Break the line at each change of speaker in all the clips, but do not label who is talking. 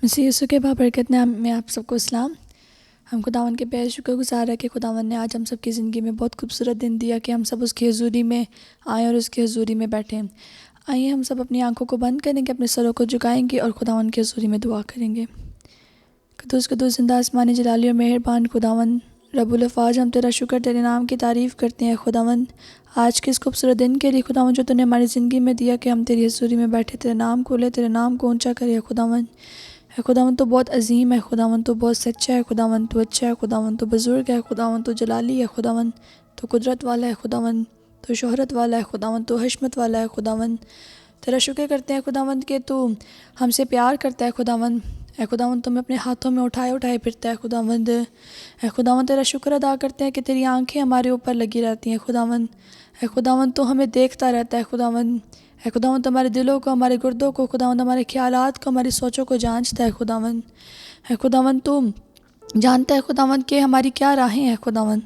मसीह यीशु के बाबरकत नाम में आप सबको सलाम। हम खुदावन के बेहद शुक्रगुज़ार है कि खुदावन ने आज हम सब की ज़िंदगी में बहुत खूबसूरत दिन दिया कि हम सब उसकी हजूरी में आएँ और उसकी हजूरी में बैठें। आइए हम सब अपनी आंखों को बंद करेंगे, अपने सरों को झुकाएंगे और खुदावन की हजूरी में दुआ करेंगे। कदूस कदूस जिंदा आसमानी जलाली और मेहरबान खुदावन रब्बुल अफ़ाज, हम तेरा शुक्र, तेरे नाम की तारीफ़ करते हैं खुदावन, आज के इस खूबसूरत दिन के लिए खुदावन जो तूने हमारी ज़िंदगी में दिया कि हम तेरी हजूरी में बैठे तेरे नाम को ले, तेरे नाम को ऊंचा करें। खुदावन है, खुदावन तो बहुत अजीम है, खुदावन तो बहुत सच्चा है, खुदावन तो अच्छा है, खुदावन तो बुज़ुर्ग है, खुदावन तो जलाली है, खुदावन तो कुदरत वाला है, खुदावन तो शोहरत वाला है, खुदावन तो हशमत वाला है। खुदावन तेरा शुक्र करते हैं खुदावन कि तू हमसे प्यार करता है। खुदावन है, खुदावन तुम्हें अपने हाथों में उठाए उठाए फिरता है। खुदावंद है, खुदावन तेरा शुक्र अदा करते हैं कि तेरी आंखें हमारे ऊपर लगी रहती हैं। खुदावन है, खुदावन तो हमें देखता रहता है। खुदावन है, खुदावन तो हमारे दिलों को, हमारे गुर्दों को, खुदावन हमारे ख्यालात को, हमारी सोचों को जांचता है। खुदावन है, खुदावन तो जानता है खुदावन कि हमारी क्या राहें हैं। खुदावन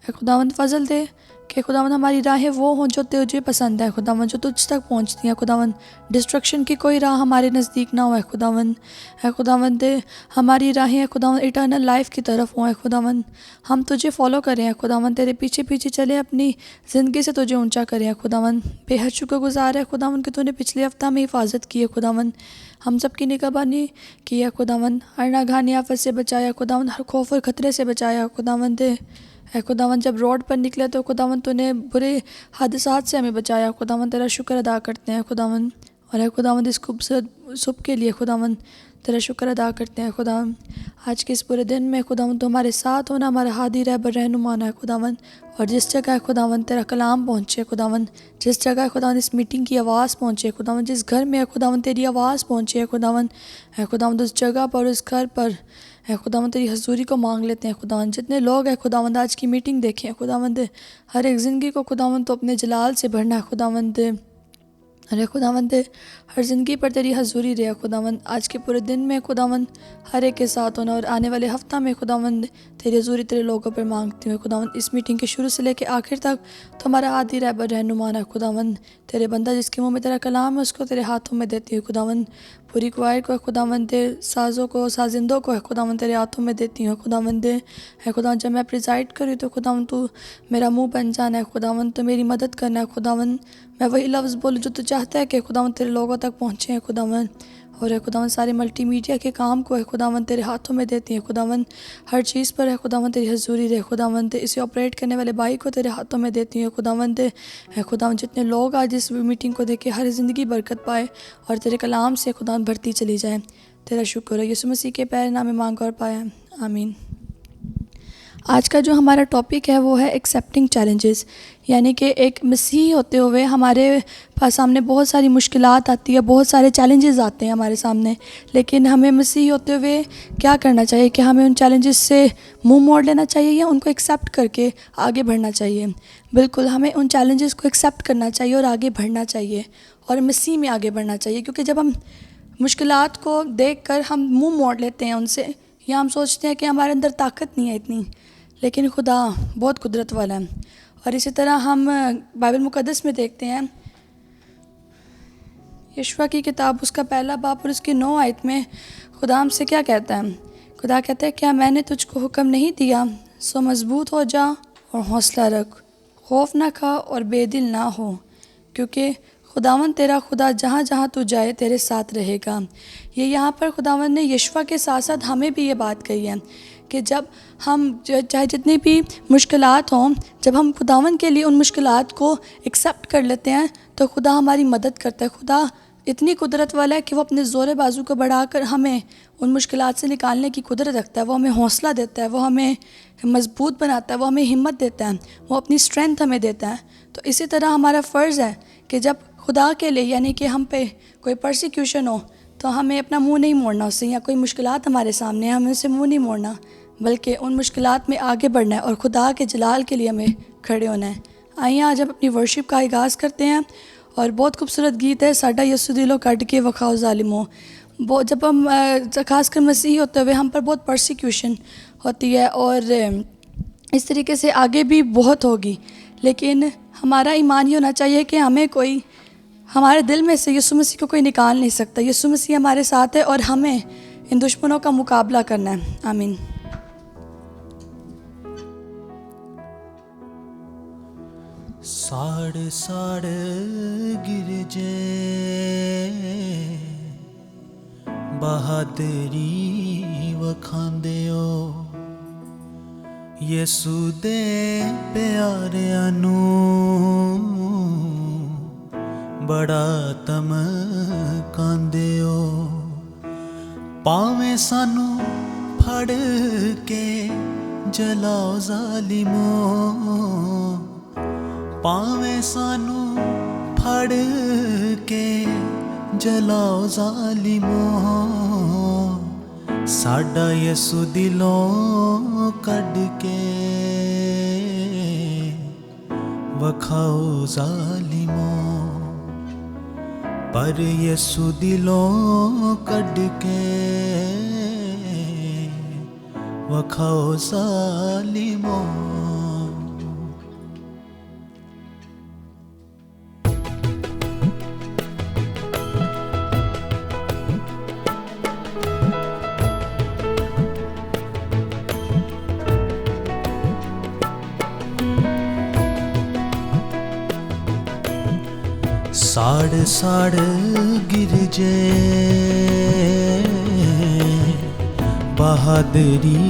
है, खुदावन फजल दे कि खुदावन हमारी राहें वो हों जो तुझे पसंद है, खुदावन जो तुझ तक पहुंचती हैं। खुदावन डिस्ट्रक्शन की कोई राह हमारे नज़दीक ना हो है। खुदावन है, खुदावन दे हमारी राहें है खुदावन इटर्नल लाइफ की तरफ हो है। खुदावन हम तुझे फॉलो करें हैं, खुदावन तेरे पीछे पीछे चले, अपनी ज़िंदगी से तुझे ऊंचा करें। खुदावन बेहद शुक्रगुज़ार है खुदावन कि तूने पिछले हफ्ता में हिफाजत की है। खुदावन हम सब की निगहबानी की है। खुदावन हर नागहानी आफत से बचाया, खुदावन हर खौफ और ख़तरे से बचाया। खुदावन दे है, खुदावन जब रोड पर निकले तो खुदावन तूने बुरे हादसात से हमें बचाया। खुदावन तेरा शुक्र अदा करते हैं खुदावन, और है खुदावन इस खूबसूरत सुबह के लिए खुदावन तेरा शुक्र अदा करते हैं। खुदावन आज के इस पूरे दिन में खुदावन तो हमारे साथ होना, हमारा हादी रहबर रहनुमाना है खुदावन, और जिस जगह खुदावन तेरा कलाम पहुँचे, खुदावन जिस जगह खुदावन इस मीटिंग की आवाज़ पहुँचे, खुदावन जिस घर में है खुदावन तेरी आवाज़ पहुँचे, खुदावन है, खुदावन उस जगह पर, उस घर पर है खुदावन तेरी हजूरी को मांग लेते हैं। खुदावन जितने लोग हैं खुदावंद आज की मीटिंग देखें, खुदावंद हर एक ज़िंदगी को खुदावंद तो अपने जलाल से भरना है। खुदावंद अरे खुदावंद हर ज़िंदगी पर तेरी हजूरी रहे। खुदावंद आज के पूरे दिन में खुदावंद हर एक के साथ होना, और आने वाले हफ्ता में खुदावंद तेरी हजूरी तेरे लोगों पर मांगती हूँ। खुदावंद इस मीटिंग के शुरू से लेकर आखिर तक तो हमारा आदि रहबर रहनुमाना है। खुदावंद तेरे बंदा जिसके मुँह में तेरा कलाम है उसको तेरे हाथों में देती हूँ। खुदावंद पूरी क्वायर को खुदावंद साज़ों को, साजिंदों को है खुदावंद तेरे हाथों में देती हूँ। खुदावंद है, खुदावंद जब मैं प्रिजाइड करूँ तो खुदावंद तू मेरा मुंह बन जाना है। खुदावंद तो मेरी मदद करना है। खुदावंद मैं वही लफ्ज़ बोलूँ जो तू चाहता है कि खुदावंद तेरे लोगों तक पहुँचे हैं। खुदावंद और है खुदावंद सारे मल्टीमीडिया के काम को है खुदावंद तेरे हाथों में देती है। खुदावंद हर चीज़ पर है खुदावंद तेरी हजूरी रहे। खुदावंद इसे ऑपरेट करने वाले भाई को तेरे हाथों में देती है। खुदावंद है, खुदावंद जितने लोग आज इस मीटिंग को देख के हर ज़िंदगी बरकत पाए और तेरे कलाम से खुदावंद भरती चली जाए। तेरा शुक्र है, यीशु मसीह के प्यारे नाम में मांग और पाया, आमीन। आज का जो हमारा टॉपिक है वो है एक्सेप्टिंग चैलेंजेस, यानी कि एक मसीही होते हुए हमारे पास सामने बहुत सारी मुश्किलात आती है, बहुत सारे चैलेंजेस आते हैं हमारे सामने, लेकिन हमें मसीही होते हुए क्या करना चाहिए कि हमें उन चैलेंजेस से मुंह मोड़ लेना चाहिए या उनको एक्सेप्ट करके आगे बढ़ना चाहिए। बिल्कुल हमें उन चैलेंजेस को एक्सेप्ट करना चाहिए और आगे बढ़ना चाहिए और मसीह में आगे बढ़ना चाहिए, क्योंकि जब हम मुश्किलात को देख कर हम मुँह मोड़ लेते हैं उनसे, या हम सोचते हैं कि हमारे अंदर ताकत नहीं है इतनी, लेकिन खुदा बहुत कुदरत वाला है। और इसी तरह हम बाइबल मुक़द्दस में देखते हैं यशवा की किताब उसका पहला बाब और उसकी 9 आयत में खुदा हमसे क्या कहता है। खुदा कहता है, क्या मैंने तुझको हुक्म नहीं दिया, सो मजबूत हो जा और हौसला रख, खौफ ना खा और बेदिल ना हो, क्योंकि खुदावन तेरा खुदा जहाँ जहाँ तू जाए तेरे साथ रहेगा। ये यहाँ पर खुदावन ने यशवा के साथ साथ हमें भी ये बात कही है कि जब हम चाहे जितनी भी मुश्किलात हों, जब हम खुदावन के लिए उन मुश्किलात को एक्सेप्ट कर लेते हैं तो खुदा हमारी मदद करता है। खुदा इतनी कुदरत वाला है कि वो अपने ज़ोर बाजू को बढ़ाकर हमें उन मुश्किलात से निकालने की कुदरत रखता है। वो हमें हौसला देता है, वो हमें मजबूत बनाता है, वो हमें हिम्मत देता है, वो अपनी स्ट्रेंथ हमें देता है। तो इसी तरह हमारा फ़र्ज़ है कि जब खुदा के लिए, यानी कि हम पे कोई परसिक्यूशन हो, तो हमें अपना मुंह नहीं मोड़ना उससे, या कोई मुश्किलात हमारे सामने है हमें उससे मुंह नहीं मोड़ना, बल्कि उन मुश्किलात में आगे बढ़ना है और खुदा के जलाल के लिए हमें खड़े होना है। आइए आज हम अपनी वर्शिप का आगाज़ करते हैं, और बहुत खूबसूरत गीत है साडा यसु दिलो कट के वखाओ ज़ालिमो। बहुत जब हम ख़ासकर मसीही होते हुए हम पर बहुत परसिक्यूशन होती है, और इस तरीके से आगे भी बहुत होगी, लेकिन हमारा ईमान ये होना चाहिए कि हमें कोई हमारे दिल में से यीशु मसीह को कोई निकाल नहीं सकता। यीशु मसीह हमारे साथ है और हमें इन दुश्मनों का मुकाबला करना है। आमीन।
साड़ साड़ गिरजे बहादुरी वखांदे हो यसू दे प्यारिਆਂ ਨੂੰ बड़ा धमकांदे हो भावें सानू फड़ के जलाओ ज़ालिमो भावें सानू फड़ के जलाओ ज़ालिमो साडा यसू दिलों कढ़ के वखाओ ज़ालिमो पर यसू दिलों कढ़ के वखाओ ज़ालिमो। साड़ साड़ गिरजे बहादुरी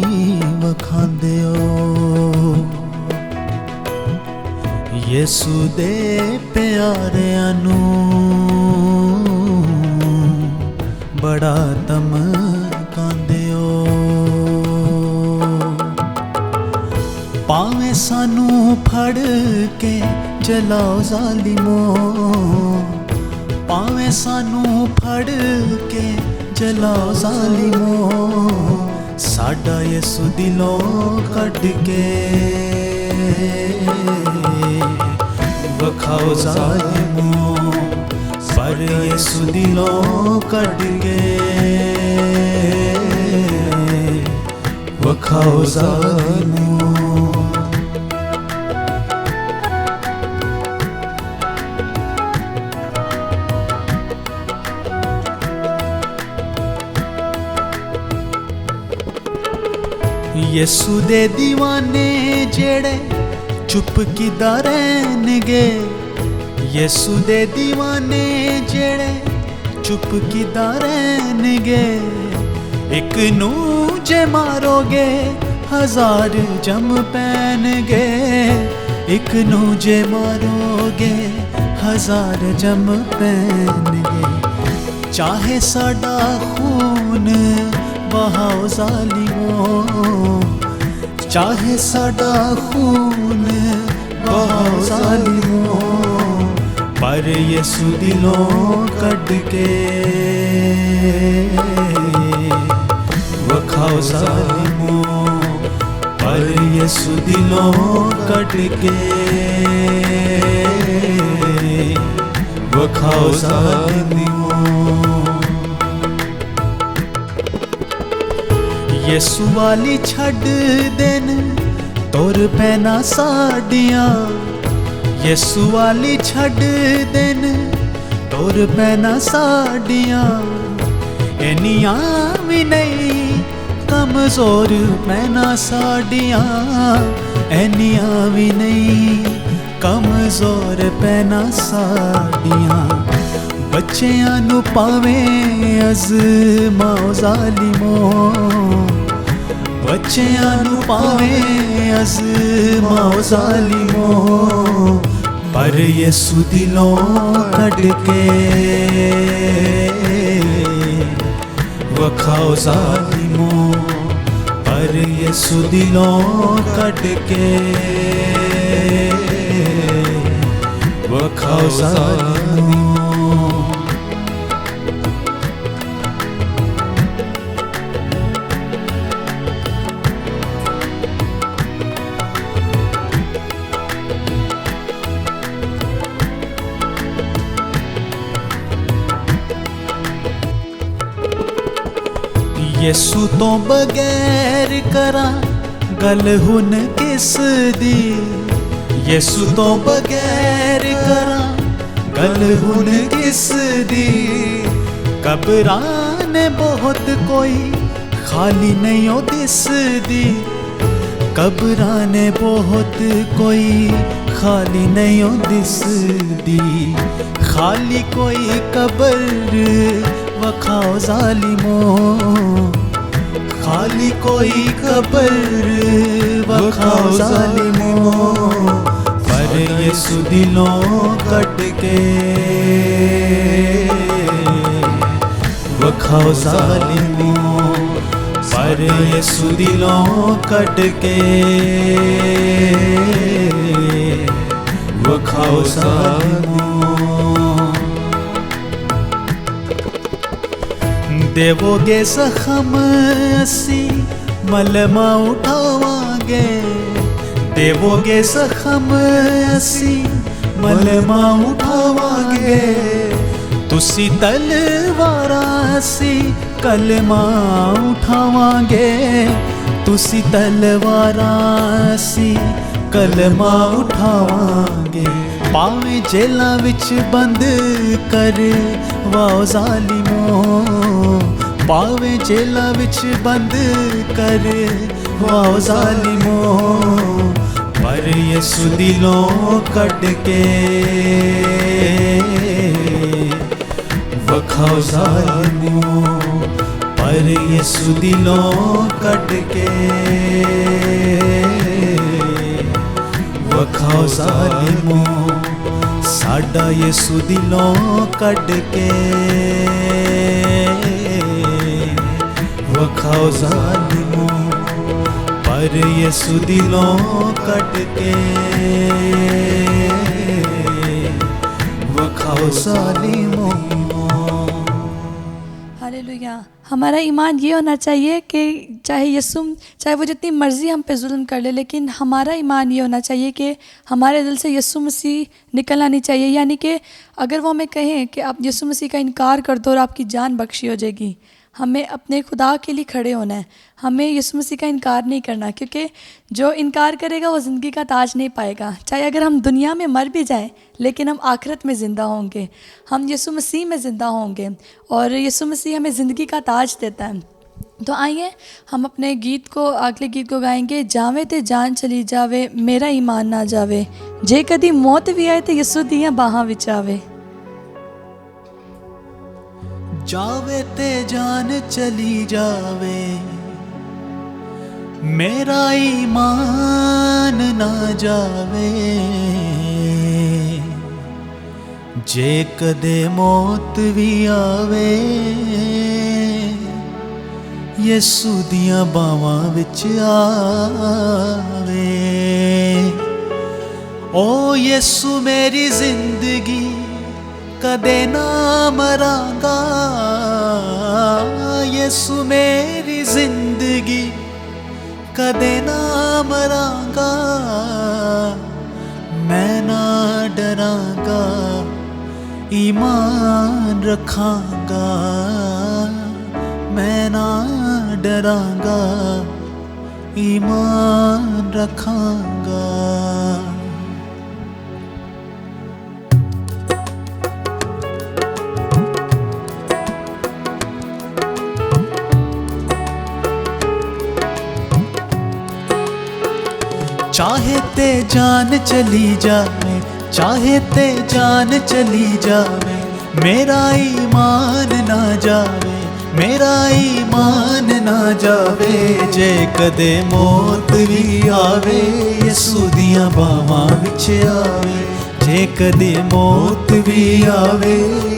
वखांदे हो यसू दे प्यारिਆਂ ਨੂੰ बड़ा धमकांदे हो भावें सानू फड़ के जलाओ ज़ालिमो भावें सानू फड़ के जलाओ ज़ालिमो साडा यसू दिलों कढ़ के वखाओ ज़ालिमो पर यसू दिलों कढ़ के वखाओ ज़ालिमो। यसू दे दीवाने जेड़े चुप किदा रहनगे यसू दे दीवाने जेड़े चुप किदा रहनगे एक नू जे मारोगे हजार जम पैनगे एक नू जे मारोगे हजार जम पैनगे चाहे साडा खून बहाओ ज़ालिमो चाहे साडा खून बहाओ ज़ालिमो पर यसू दिलों कढ़ के वखाओ ज़ालिमो पर यसू दिलों कढ़ के वखाओ ज़ालिमो। यसू वाली छड़ देन तुर पैना साडियां यसू वाली छड़ देन तुर पैना साडियां इनियां भी नहीं कमज़ोर पैना साडियां इनियां भी नहीं कमज़ोर पैना साडियां बच्चियां नू पावें अज़माओ ज़ालिमो बच्चियां नू पावें अज़माओ ज़ालिमो पर यसू दिलों कढ़ के वखाओ ज़ालिमो पर यसू दिलों कढ़ के वखाओ ज़ालिमो। यसू तो बगैर करा गल हुन किस दी यसू तो बगैर करा गल हुन किस दी कबरां ने बहुत कोई खाली नहीं हो दिसदी, कब्रां ने बहुत कोई खाली नहीं हो दिसदी, खाली कोई कब्र वखाओ जालिमो, खाली कोई कब्र वखाओ जालिमो, पर यसु दिलों कट के वखाओ जालिमो, पर यसु दिलों कट के वखाओ जालिमो। देवोगे जख्म असी मलमा उठावांगे, देवोगे जख्म असी मलमा उठावांगे, तुसी तलवारा असी कलमा उठावांगे, तुसी तलवारा असी कलमा उठावांगे, पावे जेलां विच बंद कर वाओ जालिमो, पावे जेलां विच बंद कर वाओ जालिमो, पर यसु दिलों कट के वखाओ जालिमो, पर यसु दिलों कट के वखाओ जालिमो, साडा यसु दिलों कट के वखाओ जालिमो, पर यसु दिलों कट के वखाओ जालिमो।
हालेलुया। हमारा ईमान ये होना चाहिए कि चाहे वो जितनी मर्ज़ी हम पे जुल्म कर ले, लेकिन हमारा ईमान ये होना चाहिए कि हमारे दिल से यीशु मसीह निकलना नहीं चाहिए। यानी कि अगर वो हमें कहें कि आप यीशु मसीह का इनकार कर दो और आपकी जान बख्शी हो जाएगी, हमें अपने खुदा के लिए खड़े होना है, हमें यीशु मसीह का इनकार नहीं करना, क्योंकि जो इनकार करेगा वो ज़िंदगी का ताज नहीं पाएगा। चाहे अगर हम दुनिया में मर भी जाएं, लेकिन हम आखिरत में ज़िंदा होंगे, हम यीशु मसीह में ज़िंदा होंगे और यीशु मसीह हमें ज़िंदगी का ताज देता है। तो आइए हम अपने अगले गीत को गाएंगे। जावे ते जान चली जावे, मेरा ईमान ना जावे, जे कदी मौत भी आए तो यीशु दियां बाहां विच आवे।
जावे ते जान चली जावे, मेरा ईमान ना जावे, जे कदे मौत भी आवे, यसु दियां बावां विच आवे। ओ यसु मेरी जिंदगी कदे ना मरांगा, यसु मेरी जिंदगी कदे ना मरांगा, मैं ना डरांगा, ईमान रखांगा, मैं ना डरांगा, ईमान रखांगा। चाहे ते जान चली जावे, चाहे ते जान चली जावे, मेरा ईमान ना जावे, मेरा ईमान ना जावे, जे कदे मौत भी आवे, यसु दियां बावां विच आवे, जे कदे मौत भी आवे,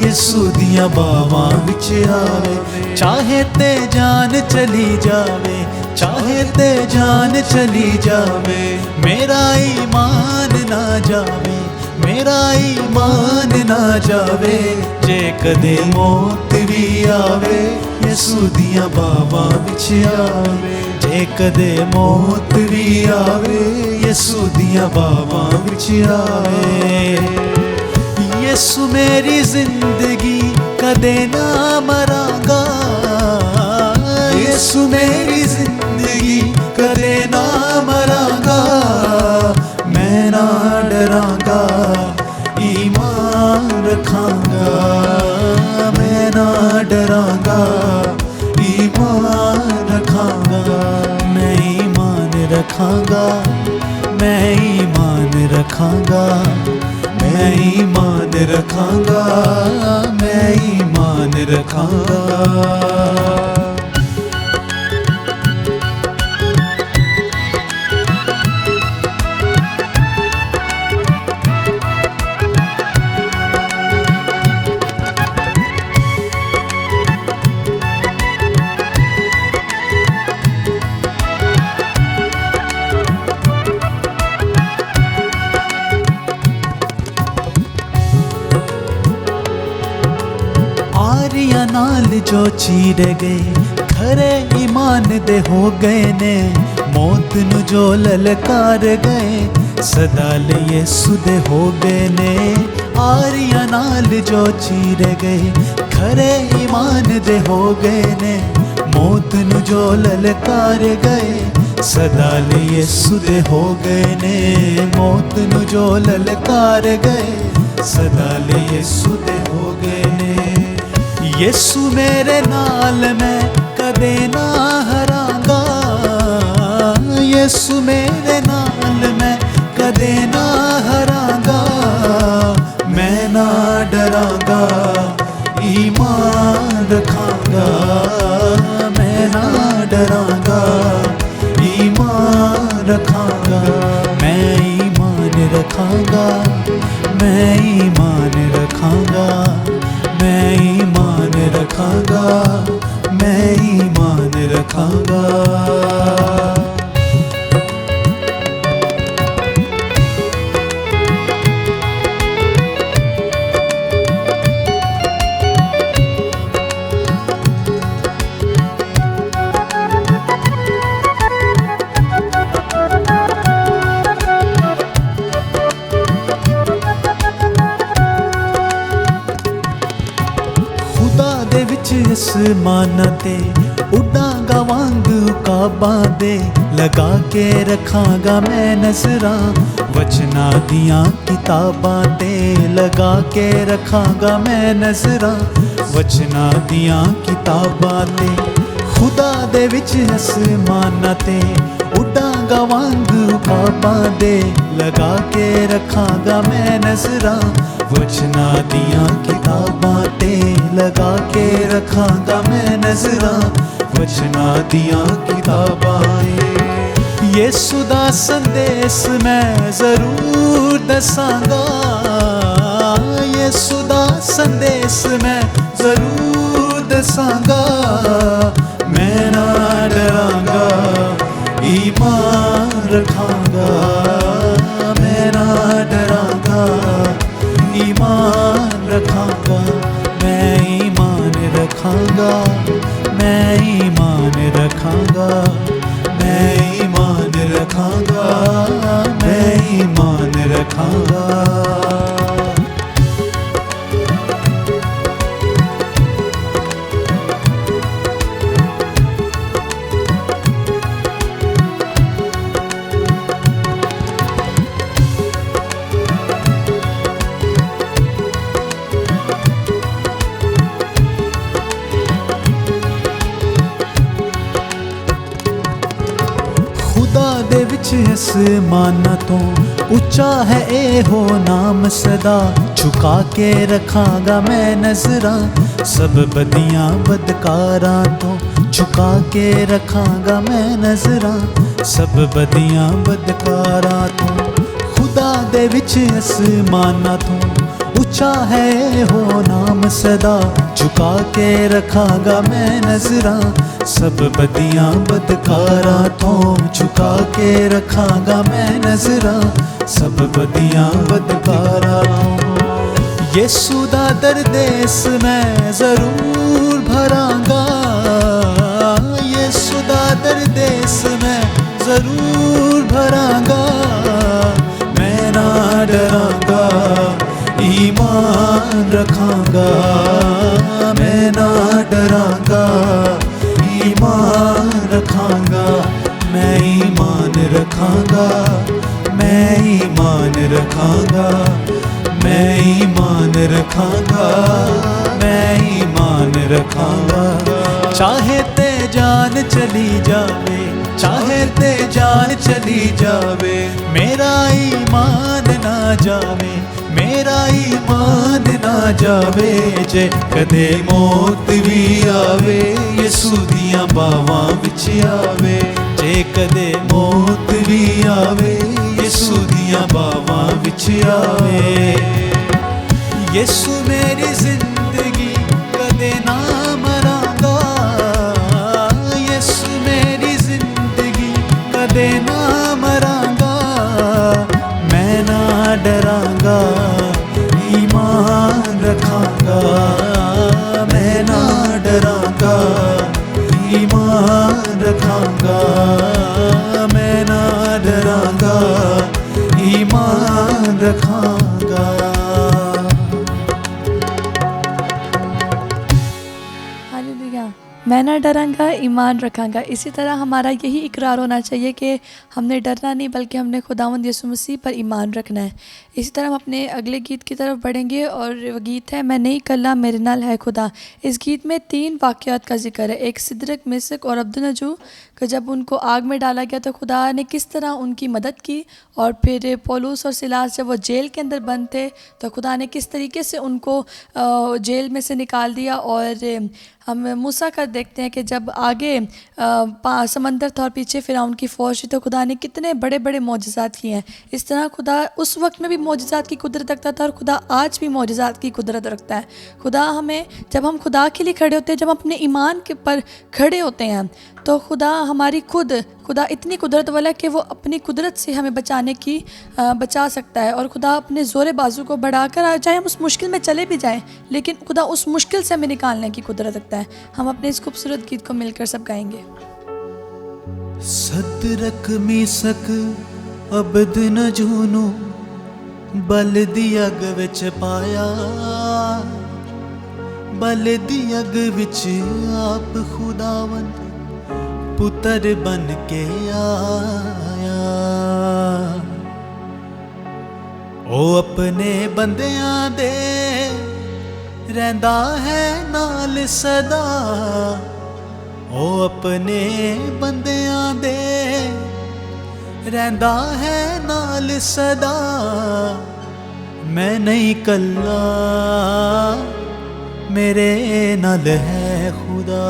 यसु दियां बावां विच आवे। चाहे ते जान चली जावे, चाहे ते जान चली जावे, मेरा ईमान ना जावे, मेरा ईमान ना जावे, जे कदे मौत भी आवे, यसु दियां बावां विच आवे, जे कदे मौत भी आवे, यसु दियां बावां विच आवे। यसु मेरी जिंदगी कदे ना मरांगा, यसु मेरी जिंदगी कदे ना मरांगा, मैं ना डरांगा, ईमान रखांगा, मैं ना डरांगा, रखांगा, मैं ईमान रखांगा, मैं ईमान रखांगा, मैं ईमान रखांगा। आरिया नाल जो चीर गए, खरे ईमान दे हो गए ने, मौत नु जो ललकार गए, सदा ले यीशु दे हो गए ने। आरिया नाल जो चीर गए, खरे ईमान दे हो गए ने, मौत नु जो ललकार गए, सदा ले यीशु दे हो गए ने। मौत नु जो ललकार गए, सदा ले यीशु दे हो गए ने। यीशु मेरे नाल मैं कदे ना हरांगा, यीशु मेरे नाल मैं कदे ना हरांगा, मैं ना डरांगा, ईमान रखांगा, मैं ना डरांगा, ईमान रखांगा, मैं ईमान रखांगा, मैं ईमान रखांगा, मैं ईमान रखांगा, मैं ईमान रखांगा। आसमाना ते उड़ांगा वांग उकाबां दे, लगा के रखांगा मैं नजरां वचना दियां किताबां ते, लगा के रखांगा मैं नजरां वचना दियां किताबां ते। खुदा दे विच आसमाना ते उड़ांगा वांग उकाबां दे, लगा के रखांगा मैं नजरां वचना दियां किताबां ते, लगा के रखांगा मैं नजरां वचना दियां किताबां। यीशु दा संदेश मैं जरूर दसांगा, यीशु दा संदेश मैं जरूर दसांगा, मैं ना डरांगा, ईमान रखांगा, मैं ना डरांगा, ईमान रखांगा, मैं ईमान रखांगा, मैं ईमान रखांगा, मैं ईमान रखांगा, मैं ईमान रखांगा। दे विच आसमाना तो उच्चा है ए हो नाम सदा, झुका के रखांगा मैं नजरां सब बदियां बदकारां तो, झुका के रखांगा मैं नजरां सब बदियां बदकारां तो। खुदा दे विच आसमाना तो उच्चा है हो नाम सदा, झुका के रखांगा मैं नजरां सब बदियां बदकारां तो, झुका के रखांगा मैं नजरां सब बदियां बदकारां तो। यीशु दा दरदेस मैं जरूर भरांगा, यीशु दा दरदेस मैं जरूर भरांगा, मैं ना डरांगा, ईमान रखांगा, मैं ना डरांगा, ईमान रखांगा, मैं ईमान रखांगा, मैं ईमान रखांगा, मैं ईमान रखांगा, मैं ईमान रखांगा। चाहे ते जान चली जावे, चाहे ते जान चली जावे, मेरा ईमान ना जावे, मेरा ईमान ना जावे। जे कदे मौत भी आवे, यसू दियां बावां विच आवे। जे कदे मौत भी आवे, यसू दियां बावां विच आवे। यसू मेरी जिंदगी कदे ना मरांगा, यसू मेरी जिंदगी कदे ना मरांगा। मैं ना डरांगा, ईमान रखांगा। मैं ना डरांगा, ईमान रखांगा। मैं ना डरांगा, ईमान रखांगा।
हालेलुया। मैं ना डरांगा, ईमान रखांगा। इसी तरह हमारा यही इकरार होना चाहिए कि हमने डरना नहीं, बल्कि हमने खुदावंद यीशु मसीह पर ईमान रखना है। इसी तरह हम अपने अगले गीत की तरफ बढ़ेंगे और वो गीत है मैं नहीं कल्ला मेरे नाल है खुदा। इस गीत में 3 वाक़यात का जिक्र है। एक सिदरक, मिसक और अब्दुन्नजू कि जब उनको आग में डाला गया तो खुदा ने किस तरह उनकी मदद की, और फिर पौलुस और सिलास जब वो जेल के अंदर बंद थे तो खुदा ने किस तरीके से उनको जेल में से निकाल दिया। और हम मूसा का देखते हैं कि जब आगे समंदर था और पीछे फ़िरौन की फ़ौज थी, तो खुदा ने कितने बड़े बड़े मौजज़ात किए हैं। इस तरह खुदा उस वक्त में भी मौजज़ात की कुदरत रखता था और खुदा आज भी मौजज़ात की कुदरत रखता है। खुदा हमें, जब हम खुदा के लिए खड़े होते हैं, जब हम अपने ईमान के पर खड़े होते हैं, तो खुदा हमारी खुदा इतनी कुदरत वाला है कि वो अपनी कुदरत से हमें बचा सकता है। और खुदा अपने ज़ोरे बाजू को बढ़ाकर, चाहे हम उस मुश्किल में चले भी जाएं, लेकिन खुदा उस मुश्किल से हमें निकालने की कुदरत रखता है। हम अपने इस खूबसूरत गीत को मिलकर सब गाएंगे।
सदरक मीसक अबदनजू बल दी अग विच पाया, बल दी अग विच आप खुदावंद पुत्र बन के आया। ओ अपने बंदियां दे रहिंदा है नाल सदा, ओ अपने बंदियां दे रहिंदा है नाल सदा। मैं नहीं कल्ला, मेरे नाल है खुदा।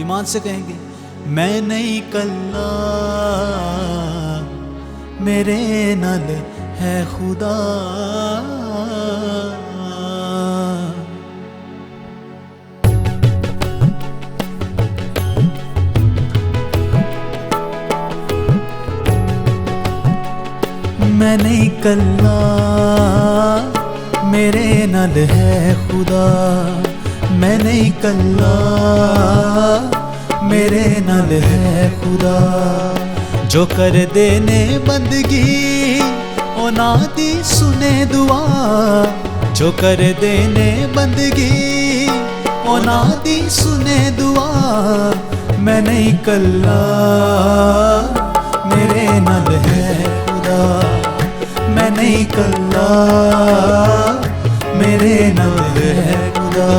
ईमान से कहेंगे मैं नहीं कल्ला, मेरे नाल है खुदा। मैं नहीं कल्ला, मेरे नाल है खुदा। मैं नहीं कल्ला, मेरे नाल है खुदा। जो कर देने बंदगी ओना दी सुने दुआ, जो कर देने बंदगी ओना दी सुने दुआ। मैं नहीं कल्ला, मेरे नाल है खुदा। मैं नहीं कल्ला, मेरे नाल है खुदा।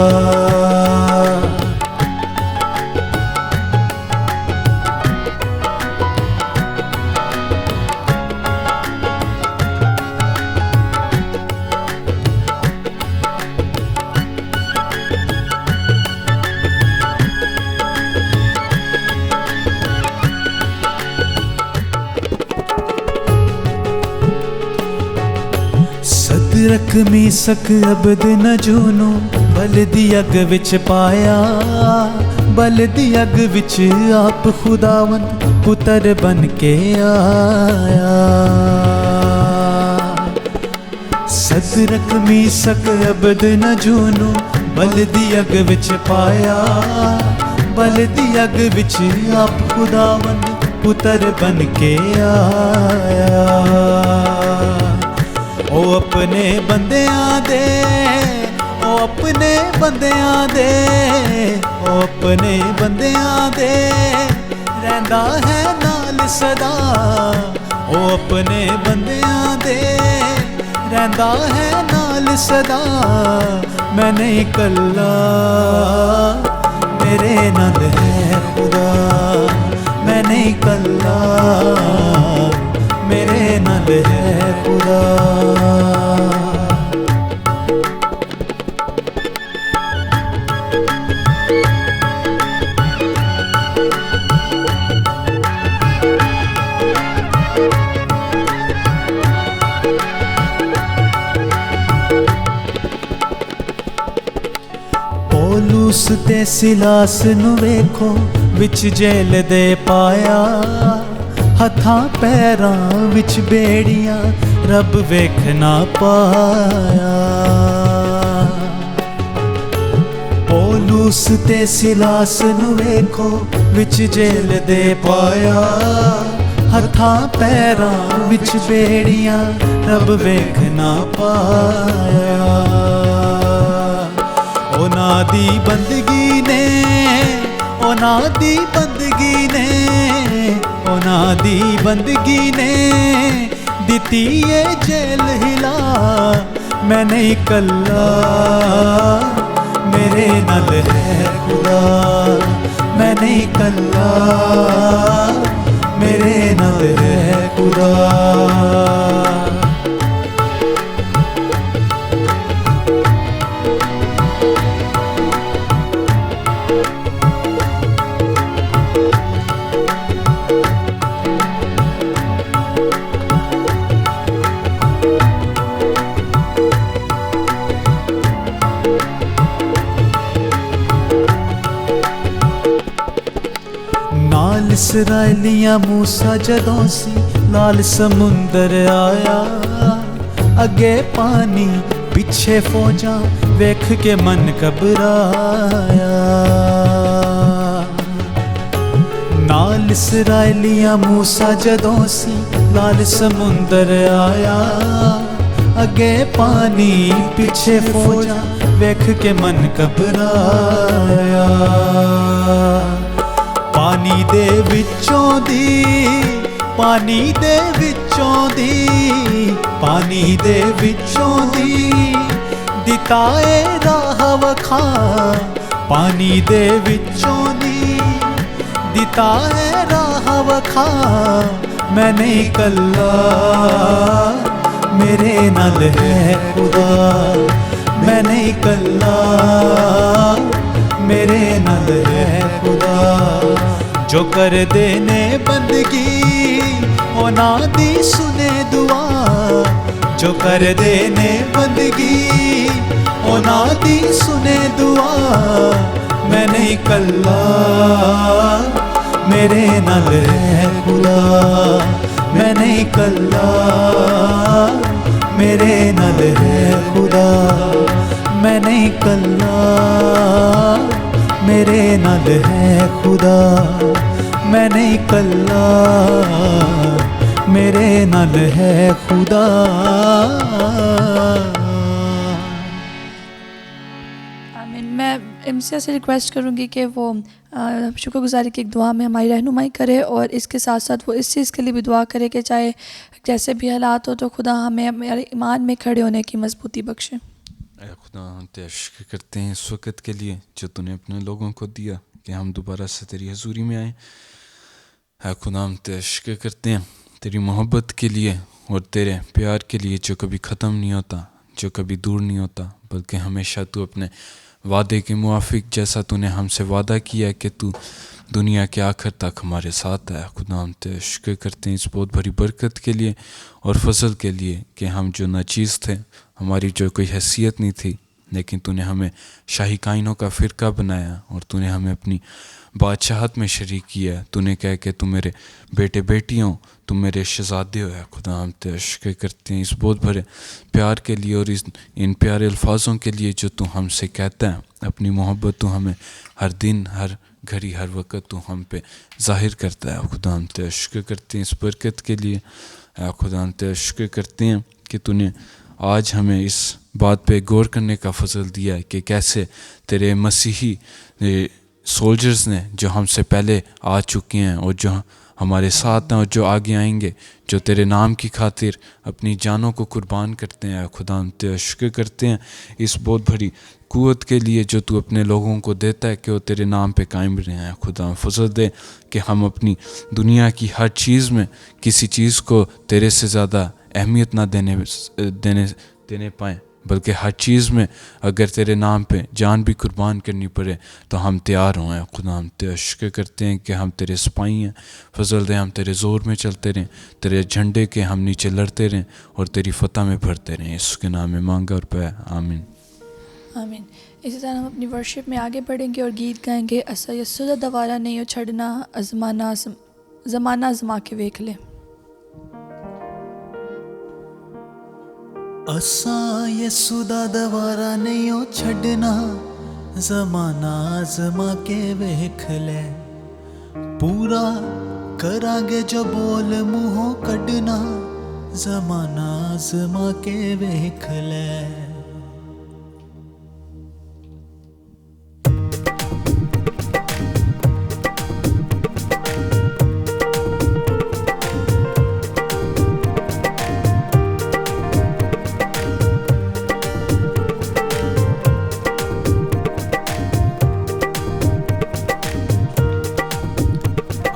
सदरक मीसक अबदनजू बल दी अग विच पाया, बल दी अग विच आप खुदावंद पुत्र बन के आया। सदरक मीसक अबदनजू बल दी अग विच पाया, बल दी अग विच आप खुदावंद पुत्र बन के आया। ओ अपने बंदियां दे, ओ अपने बंदियां दे, ओ अपने बंदियां दे रहिंदा है नाल सदा। ओ अपने बंदियां दे रहिंदा है नाल सदा। मैं नहीं कल्ला, मेरे नाल है खुदा। मैं नहीं कल्ला मेरे नाल है खुदा। पौलुस ते सिलास नू वेखो विच जेल दे पाया, हथां पैरां विच बेड़ियां रब वेख ना पाया। पौलुस ते सिलास नू वेखो विच जेल दे पाया, हथां पैरां विच बेड़ियां रब वेख ना पाया। ओना दी बंदगी ने, ओना दी बंदगी ने, ओना दी बंदगी ने दिती ये जेल हिला। मैं नहीं कल्ला मेरे नाल है खुदा, मैं नहीं कल्ला मेरे नाल है खुदा। नाल इसराइलियां मूसा जदों सी लाल समुंदर आया, अगे पानी पिछे फौजां वेख के मन घबराया। नाल इसराइलियां मूसा जदों सी लाल समुंदर आया, अगे पानी पिछे फौजां वेख के मन घबराया। पानी दे विचों दी, पानी दे विचों दी, पानी दे विचों दी दिता ए राह वखा। पानी दे विचों दी दिता ए राह वखा। मैं नहीं कल्ला मेरे नाल है खुदा, मैं नहीं कल्ला मेरे नाल है खुदा। जो कर देने बंदगी ओना दी सुने दुआ, जो कर देने बंदगी ओना दी सुने दुआ। मैं नहीं कल्ला मेरे नाल है खुदा, मैं नहीं कल्ला मेरे नाल है खुदा। मैं नहीं कल्ला मेरे नाल है खुदा, मैं नहीं कल्ला मेरे नाल है खुदा।
आमीन। मैं इमसिया से रिक्वेस्ट करूँगी कि वो शुक्रगुजारी की एक दुआ में हमारी रहनुमाई करे, और इसके साथ साथ वो इस चीज़ के लिए भी दुआ करे कि चाहे जैसे भी हालात हो तो खुदा हमें हमारे ईमान में खड़े होने की मजबूती बख्शे।
खुदा हम तेरा शुक्र करते हैं इस वक्त के लिए जो तूने अपने लोगों को दिया कि हम दोबारा से तेरी हजूरी में आए। है खुदा हम तेरा शुक्र करते हैं तेरी मोहब्बत के लिए और तेरे प्यार के लिए जो कभी ख़त्म नहीं होता, जो कभी दूर नहीं होता, बल्कि हमेशा तू अपने वादे के मुआफिक जैसा तूने हमसे वादा किया कि तू दुनिया के आखिर तक हमारे साथ है। खुदा हम तेरा शुक्र करते हैं इस बहुत बड़ी बरकत के लिए और फजल के लिए कि हम जो नाचीज़ थे, हमारी जो कोई हैसियत नहीं थी, लेकिन तूने हमें शाही काइनों का फ़िरका बनाया और तूने हमें अपनी बादशाहत में शरीक किया। तूने कहा कि तू मेरे बेटे बेटी हो, तुम मेरे शहज़ादे हो। खुदा हम तेरा शुक्र करते हैं इस बहुत भरे प्यार के लिए और इन प्यारे अल्फाजों के लिए जो तू हमसे कहता है। अपनी मोहब्बत तू हमें हर दिन, हर घड़ी, हर वक्त तू हम पे ज़ाहिर करता है। खुदा हम तेरा शुक्र करते हैं इस बरकत के लिए। खुदा हम तेरा शुक्र करते हैं कि तूने आज हमें इस बात पे गौर करने का फजल दिया है कि कैसे तेरे मसीही सोल्जर्स ने जो हमसे पहले आ चुके हैं और जो हमारे साथ हैं और जो आगे आएंगे, जो तेरे नाम की खातिर अपनी जानों को कुर्बान करते हैं। खुदा हम तेरा शुक्र करते हैं इस बहुत बड़ी कुव्वत के लिए जो तू अपने लोगों को देता है कि वो तेरे नाम पे कायम रहे हैं। खुदा फजल दे कि हम अपनी दुनिया की हर चीज़ में किसी चीज़ को तेरे से ज़्यादा अहमियत ना देने पाएँ, बल्कि हर चीज़ में अगर तेरे नाम पे जान भी कुर्बान करनी पड़े तो हम तैयार हों। खुदा हम तेरा शुक्र करते हैं कि हम तेरे सिपाही हैं। फजल दे हम तेरे ज़ोर में चलते रहें, तेरे झंडे के हम नीचे लड़ते रहें और तेरी फतह में भरते रहें। इसके नाम में मांगा और पे आमीन।
आमीन। इसी तरह हम अपनी वर्शिप में आगे बढ़ेंगे और गीत गाएंगे। असा यसुदा दवारा नहीं हो छड़ना, ज़माना आज़मा के वेख ले।
असा यसू दा दवारा नहीं हो छड़ना, ज़माना आज़मा के वेख ले। पूरा करांगे जो बोल मुँहों कढ़ना, ज़माना आज़मा के वेख ले।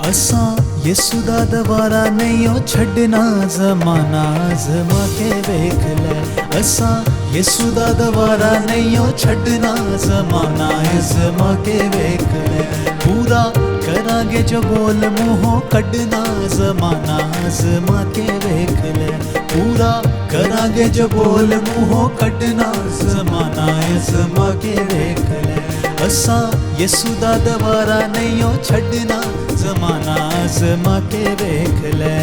असा यसू दा दवारा नहीं हो छड़ना, ज़माना आज़मा के वेख ले। असा यसू दा दवारा नहीं हो छड़ना, ज़माना आज़मा के वेख ले। पूरा करांगे जो बोल मुँहों कढ़ना, ज़माना आज़मा के वेख ले। पूरा करांगे जो बोल मुँहों कढ़ना, ज़माना आज़मा के वेख ले। असा यसू दा दवारा नहीं हो छड़ना, ज़माना आज़मा के वेख ले।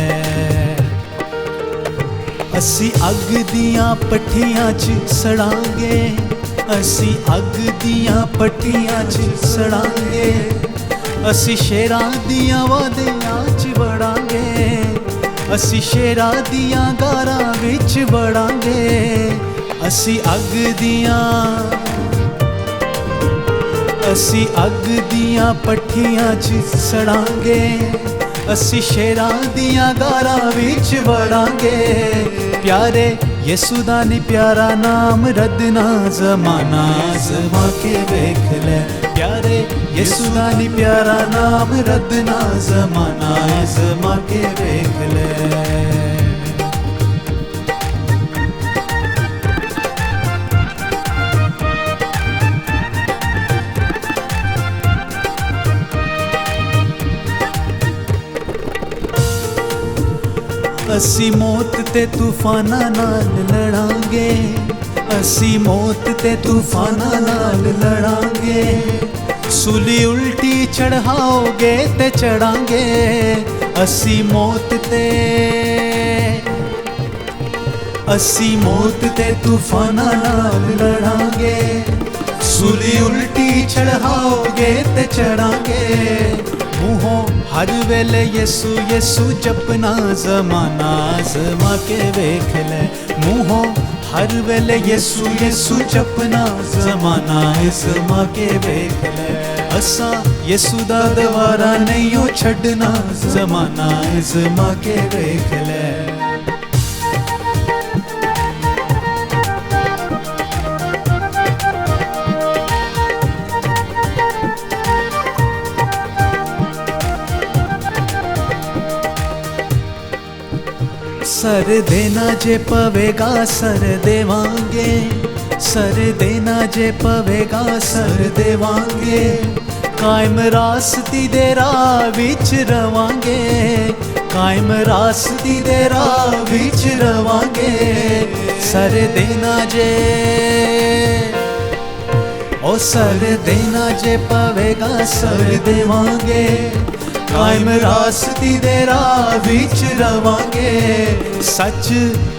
असी अग दियां पट्टियां च सड़ांगे, असी अग दियां पट्टियां च सड़ांगे। असी शेरां दियां वादियां च वड़ांगे, असी शेरां दियां गारां विच वड़ांगे। असी अग दियां पट्टियां च सड़ांगे, असी शेरां दियां गारां विच वड़ांगे। प्यारे यसू दा नी प्यारा नाम रदना, ज़माना आज़मा के वेख ले। प्यारे यसू दा नी प्यारा नाम रदना, ज़माना आज़मा के वेख ले। असी मौत ते तूफाना नाल लड़ांगे, असी मौत ते तूफाना नाल लड़ांगे। सूली उल्टी चढ़ाओगे ते चढ़ांगे, असी मौत ते तूफाना नाल लड़ांगे। सूली उल्टी चढ़ाओगे ते चढ़ांगे। मुँहों हर वेले यसू यसू जपना, ज़माना आज़मा के वेख ले। मुँहों हर वेले यसू यसू जपना, ज़माना आज़मा के वेख ले। असा यसू दा दवारा नहीं हो छड़ना, ज़माना आज़मा के वेख ले। सर देना जे पवेगा सर देवांगे, सर देना जे पवेगा सर देवांगे। कायम रास्ती दे राह विच रवांगे, कायम रास्ती दे राह विच रवांगे। सर देना जे ओ सर देना जे पवेगा सर देवांगे। कायम रास्ती दे राह विच रवांगे। सच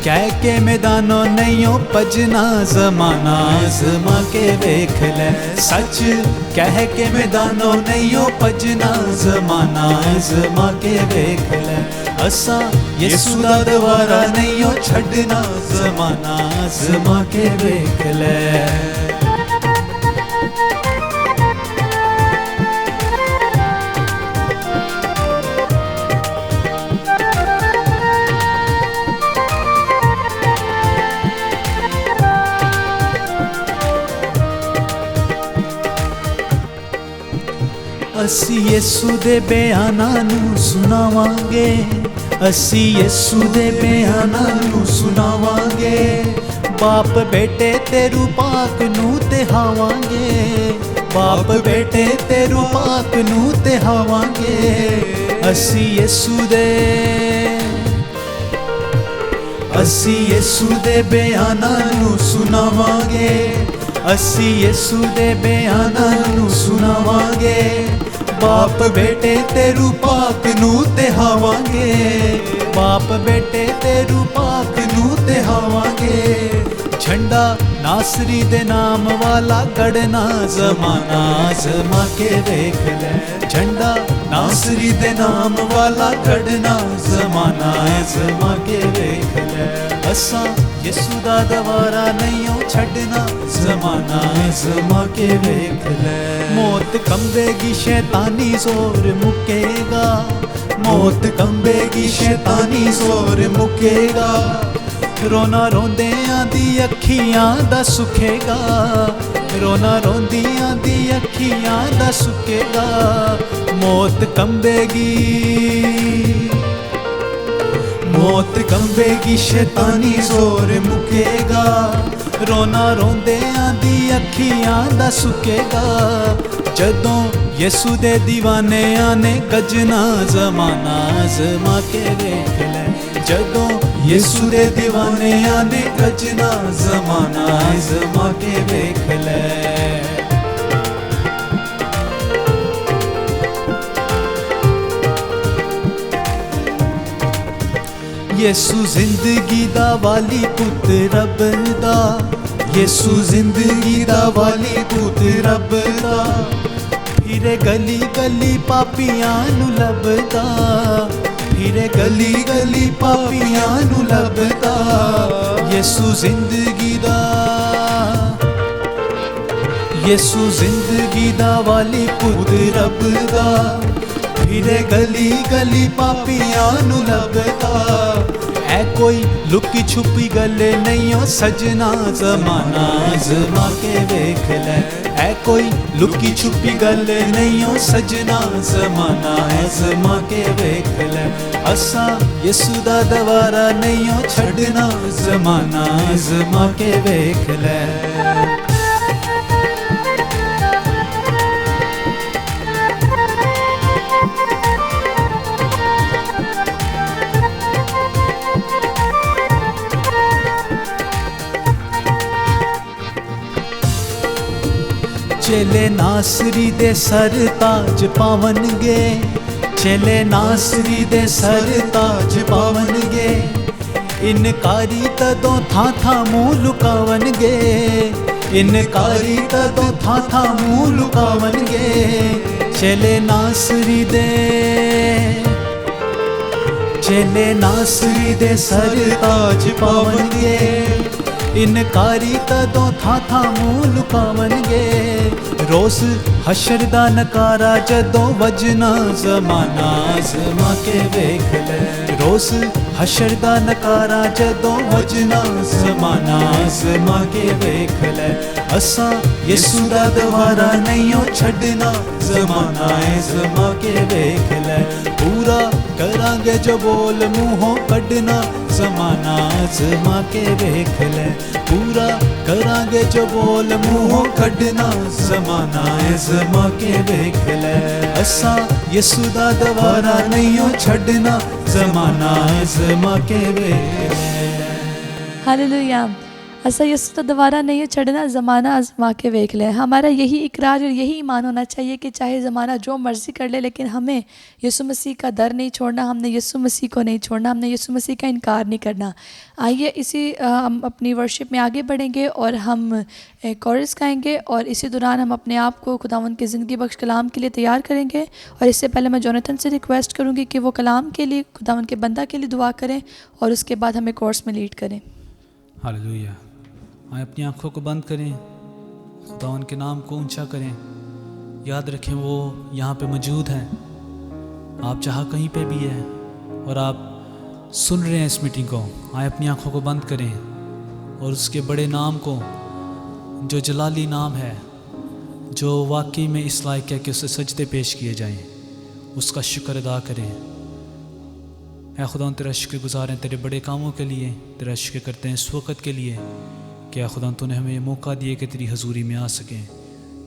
कह के मैदानों नहीं हो भजना, ज़माना आज़मा के वेख ले। सच कह के मैदानों नहीं हो भजना, ज़माना आज़मा के वेख ले। असा यसू दा दवारा नहीं हो छड़ना, ज़माना आज़मा के वेख ले। ਅਸੀਂ ਯਿਸੂ ਦੇ ਬਿਆਨਾਂ ਨੂੰ ਸੁਣਾਵਾਂਗੇ, ਅਸੀਂ ਯਿਸੂ ਦੇ ਬਿਆਨਾਂ ਨੂੰ ਸੁਣਾਵਾਂਗੇ। ਬਾਪ ਬੇਟੇ ਤੇ ਰੂਹ ਪਾਕ ਨੂੰ ਤਿਹਾਵਾਂਗੇ, ਬਾਪ ਬੇਟੇ ਤੇ ਰੂਹ ਪਾਕ ਨੂੰ ਤਿਹਾਵਾਂਗੇ। ਅਸੀਂ ਯਿਸੂ ਦੇ ਬਿਆਨਾਂ ਨੂੰ ਸੁਣਾਵਾਂਗੇ, ਅਸੀਂ ਯਿਸੂ ਦੇ ਬਿਆਨਾਂ ਨੂੰ ਸੁਣਾਵਾਂਗੇ। ਬਾਪ ਬੇਟੇ ਤੇ ਰੂਹ ਪਾਕ ਨੂੰ ਤਿਹਾਵਾਂਗੇ, ਬਾਪ ਬੇਟੇ ਤੇ ਰੂਹ ਪਾਕ ਨੂੰ ਤਿਹਾਵਾਂਗੇ। ਝੰਡਾ ਨਾਸਰੀ ਦੇ ਨਾਮ ਵਾਲਾ ਗੜਨਾ ਜ਼ਮਾਨਾ ਆਜ਼ਮਾ ਕੇ ਵੇਖ ਲੈ, ਝੰਡਾ ਨਾਸਰੀ ਦੇ ਨਾਮ ਵਾਲਾ ਗੜਨਾ ਜ਼ਮਾਨਾ ਆਜ਼ਮਾ ਕੇ ਵੇਖ ਲੈ। ਅਸਾਂ ਯਿਸੂ ਦਾ ਦੁਬਾਰਾ ਨਹੀਂ ਉਹ ਛੱਡਣਾ, ਜ਼ਮਾਨਾ ਆਜ਼ਮਾ ਕੇ ਵੇਖ ਲੈ। ਮੌਤ ਕੰਬੇਗੀ ਸ਼ੈਤਾਨੀ ਜ਼ੋਰ ਮੁੱਕੇਗਾ, ਮੌਤ ਕੰਬੇਗੀ ਸ਼ੈਤਾਨੀ ਜ਼ੋਰ ਮੁੱਕੇਗਾ। ਰੋਣਾ ਰੋਂਦਿਆਂ ਦੀ ਅੱਖੀਆਂ ਦਾ ਸੁੱਕੇਗਾ, ਰੋਣਾ ਰੋਂਦਿਆਂ ਦੀ ਅੱਖੀਆਂ ਦਾ ਸੁੱਕੇਗਾ। ਮੌਤ ਕੰਬੇਗੀ, ਮੌਤ ਕੰਬੇਗੀ ਸ਼ੈਤਾਨੀ ਜ਼ੋਰ ਮੁੱਕੇਗਾ। ਰੋਣਾ ਰੋਂਦਿਆਂ ਦੀ ਅੱਖੀਆਂ ਦਾ ਸੁੱਕੇਗਾ। ਜਦੋਂ ਯਿਸੂ ਦੇ ਦੀਵਾਨਿਆਂ ਨੇ ਗੱਜਣਾ ਜ਼ਮਾਨਾ ਆਜ਼ਮਾ ਕੇ ਵੇਖ ਲੈ, ਜਦੋਂ ਯਿਸੂ ਦੇ ਦੀਵਾਨਿਆਂ ਨੇ ਗੱਜਣਾ ਜ਼ਮਾਨਾ ਆਜ਼ਮਾ ਕੇ ਵੇਖ ਲੈ। ਯਿਸੂ ਜ਼ਿੰਦਗੀ ਦਾ ਵਾਲੀ ਪੁੱਤ ਰੱਬ ਦਾ, ਯਿਸੂ ਜ਼ਿੰਦਗੀ ਦਾ ਵਾਲੀ ਪੁੱਤ ਰੱਬ ਦਾ। ਫਿਰੇ ਗਲੀ ਗਲੀ ਪਾਪੀਆਂ ਨੂੰ ਲੱਭਦਾ, ਫਿਰੇ ਗਲੀ ਗਲੀ ਪਾਪੀਆਂ ਨੂੰ ਲੱਭਦਾ। ਯਿਸੂ ਜ਼ਿੰਦਗੀ ਦਾ, ਯਿਸੂ ਜ਼ਿੰਦਗੀ ਦਾ ਵਾਲੀ ਪੁੱਤ ਰੱਬ ਦਾ। ਫਿਰੇ ਗਲੀ ਗਲੀ ਪਾਪੀਆਂ ਨੂੰ ਲੱਭਦਾ। ਐ ਕੋਈ ਲੁਕੀ ਛੁਪੀ ਗੱਲ ਨਹੀਂ ਓ ਸਜਣਾ ਜ਼ਮਾਨਾ ਆਜ਼ਮਾ ਕੇ ਵੇਖ ਲੈ, ਐ ਕੋਈ ਲੁਕੀ ਛੁਪੀ ਗੱਲ ਨਹੀਂ ਓ ਸਜਣਾ ਜ਼ਮਾਨਾ ਆਜ਼ਮਾ ਕੇ ਵੇਖ ਲੈ। ਅਸਾਂ ਯਿਸੂ ਦਾ ਦੁਬਾਰਾ ਨਹੀਂ ਓ ਛੱਡਣਾ, ਜ਼ਮਾਨਾ ਆਜ਼ਮਾ ਕੇ ਵੇਖ ਲੈ। ਚੇਲੇ ਨਾਸਰੀ ਦੇ ਸਰ ਤਾਜ ਪਾਵਨਗੇ, ਚੇਲੇ ਨਾਸਰੀ ਦੇ ਸਰ ਤਾਜ ਪਾਵਨਗੇ। ਇਨਕਾਰੀ ਤਦੋਂ ਥਾਂ ਥਾਂ ਮੂੰਹ ਲੁਕਾਵਨਗੇ, ਇਨਕਾਰੀ ਤਦੋਂ ਥਾਂ ਥਾਂ ਮੂੰਹ ਲੁਕਾਵਨਗੇ। ਚੇਲੇ ਨਾਸਰੀ ਦੇ, ਚੇਲੇ ਨਾਸਰੀ ਦੇ ਸਰ ਤਾਜ ਪਾਵਨਗੇ। ਇਨਕਾਰੀ ਤਦੋਂ ਥਾਂ ਥਾਂ ਮੂੰਹ ਲੁਕਾਵਨਗੇ। ਰੋਸ ਹਸ਼ਰ ਦਾ ਨਕਾਰਾ ਜਦੋਂ ਵੱਜਣਾ ਜ਼ਮਾਨਾ ਆਜ਼ਮਾ ਕੇ ਵੇਖ ਲੈ, ਰੋਸ ਹਸ਼ਰ ਦਾ ਨਕਾਰਾ ਜਦੋਂ ਵੱਜਣਾ ਜ਼ਮਾਨਾ ਆਜ਼ਮਾ ਕੇ ਵੇਖ ਲੈ। ਅਸਾਂ ਯਿਸੂ ਦਾ ਦੁਬਾਰਾ ਨਹੀਂ ਓ ਛੱਡਣਾ, ਜ਼ਮਾਨਾ ਆਜ਼ਮਾ ਕੇ ਵੇਖ ਲੈ। ਪੂਰਾ ਕਰਾਂਗੇ ਜੋ ਬੋਲ ਮੂੰਹੋਂ ਕੱਢਣਾ, ਜ਼ਮਾਨਾ ਆਜ਼ਮਾ ਕੇ ਵੇਖ ਲੈ। ਪੂਰਾ ਕਰਾਂਗੇ ਜੋ ਬੋਲ ਮੂੰਹੋਂ ਕੱਢਣਾ, ਜ਼ਮਾਨਾ ਆਜ਼ਮਾ ਕੇ ਵੇਖ ਲੈ। ਅਸਾਂ ਯਿਸੂ ਦਾ ਦੁਬਾਰਾ ਨਹੀਂ ਓ ਛੱਡਣਾ, ਜ਼ਮਾਨਾ ਆਜ਼ਮਾ ਕੇ ਵੇਖ ਲੈ।
हालेलुया। ऐसा यीशु तो दोबारा नहीं है छड़ना, ज़माना आजमा के देख ले। हमारा यही इकरार और यही ईमान होना चाहिए कि चाहे ज़माना जो मर्ज़ी कर ले, लेकिन हमें यीशु मसीह का दर नहीं छोड़ना, हमने यीशु मसीह को नहीं छोड़ना, हमने यीशु मसीह का इनकार नहीं करना। आइए इसी हम अपनी वर्शिप में आगे बढ़ेंगे और हम कोरस गाएंगे और इसी दौरान हम अपने आप को खुदावंद के ज़िंदगी बख्श कलाम के लिए तैयार करेंगे। और इससे पहले मैं जोनाथन से रिक्वेस्ट करूँगी कि वो कलाम के लिए, खुदावंद के बंदा के लिए दुआ करें और उसके बाद हमें कोर्स में लीड करें।
हालेलुया। आए अपनी आँखों को बंद करें, खुदावंद के नाम को ऊंचा करें। याद रखें वो यहाँ पे मौजूद हैं। आप जहाँ कहीं पे भी हैं और आप सुन रहे हैं इस मीटिंग को, आए अपनी आँखों को बंद करें और उसके बड़े नाम को, जो जलाली नाम है, जो वाकई में इस लायक है कि उसे सजदे पेश किए जाएं, उसका शुक्र अदा करें। ऐ खुदा तेरा शुक्र गुज़ार हैं तेरे बड़े कामों के लिए, तेरा शुक्र करते हैं इस वक्त के लिए कि ऐ खुदा तूने हमें ये मौका दिए कि तेरी हजूरी में आ सकें,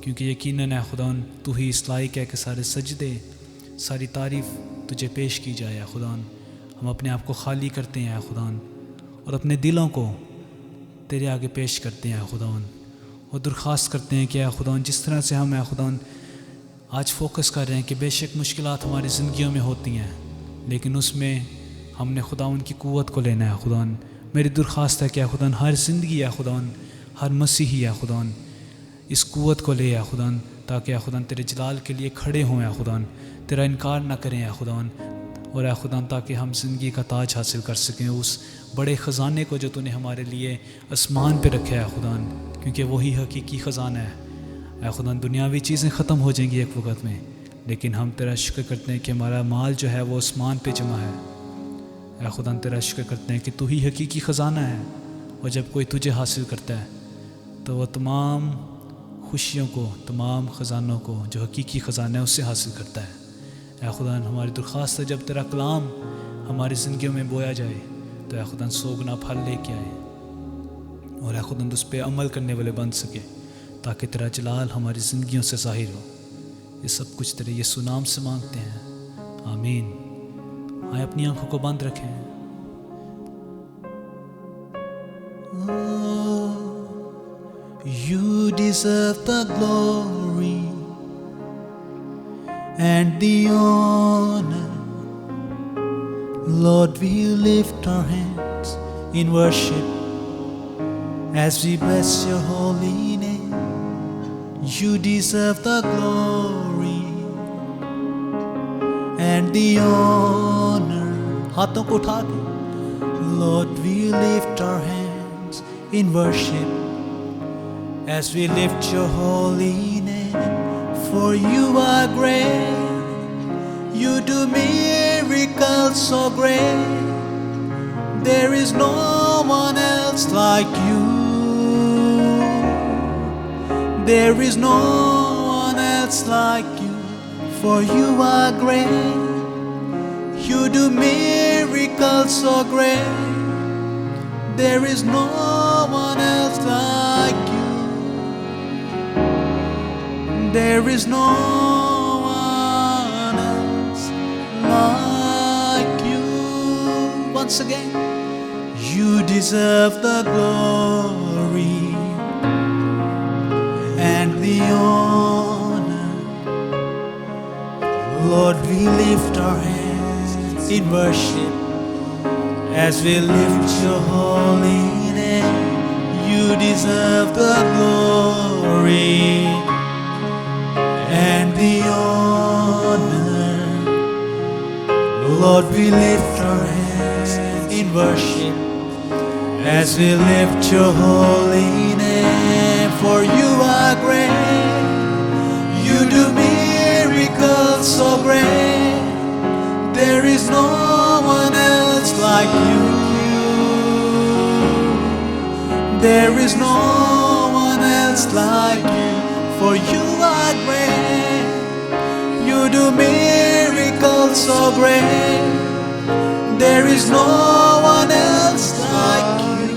क्योंकि यकीनन ऐ खुदा तू ही इस लायक है कि सारे सजदे सारी तारीफ़ तुझे पेश की जाए। ऐ खुदा हम अपने आप को खाली करते हैं ऐ खुदा, और अपने दिलों को तेरे आगे पेश करते हैं ऐ खुदा, और दरख्वास्त करते हैं कि ऐ खुदा जिस तरह से हम ऐ खुदा आज फोकस कर रहे हैं कि बेशक मुश्किलात हमारी ज़िंदगियों में होती हैं, लेकिन उसमें हमने खुदा उनकी क़ुव्वत को लेना है। खुदा मेरी दरख्वास्त है कि खुदा हर ज़िंदगी है खुदा, हर मसीही है खुदा इस क़ुव्वत को ले खुदा, ताकि खुदा तेरे जलाल के लिए खड़े हों खुदा, तेरा इनकार ना करें खुदा, और खुदा ताकि हम ज़िंदगी का ताज हासिल कर सकें, उस बड़े ख़जाने को जो तूने हमारे लिए आसमान पे रखा है खुदा, क्योंकि वही हकीकी ख़जाना है खुदा। दुनियावी चीज़ें ख़त्म हो जाएंगी एक वक्त में, लेकिन हम तेरा शुक्र करते हैं कि हमारा माल जो है वो आसमान पे जमा है। ऐ खुदा तेरा शुक्र करते हैं कि तू ही हकीकी ख़जाना है, और जब कोई तुझे हासिल करता है तो वह तमाम खुशियों को, तमाम ख़जानों को जो हकीकी ख़जाना है उससे हासिल करता है। ऐ खुदा हमारी दरख्वास्त है जब तेरा कलाम हमारी ज़िंदगियों में बोया जाए तो ऐ खुदा 100 गुना फल लेके आए, और ऐ खुदा उस पर अमल करने वाले बन सके, ताकि तेरा जलाल हमारी ज़िंदगियों से ज़ाहिर हो। ये सब कुछ तेरे यीशु नाम से मांगते हैं, आमीन। आए अपनी आंखों को बंद रखें।
You deserve the glory and the honor. Lord, we lift our hands in worship as we bless your holy name. You deserve the glory and the honor. हाथों को उठा के Lord, we lift our hands in worship as we lift your holy name. For you are great, you do miracles so great. There is no one else like you. There is no one else like you. For you are great, you do miracles so great. There is no one else like you. There is no one else like you. Once again, you deserve the glory and the honor. Lord, we lift our hands in worship as we lift your holy name. You deserve the glory and the honor. Lord, we lift our hands in worship as we lift your holy name. For you are great, you do miracles so great. There is no one else like you. There is no one else like you. For you are great, you do miracles so great. There is no one else like you.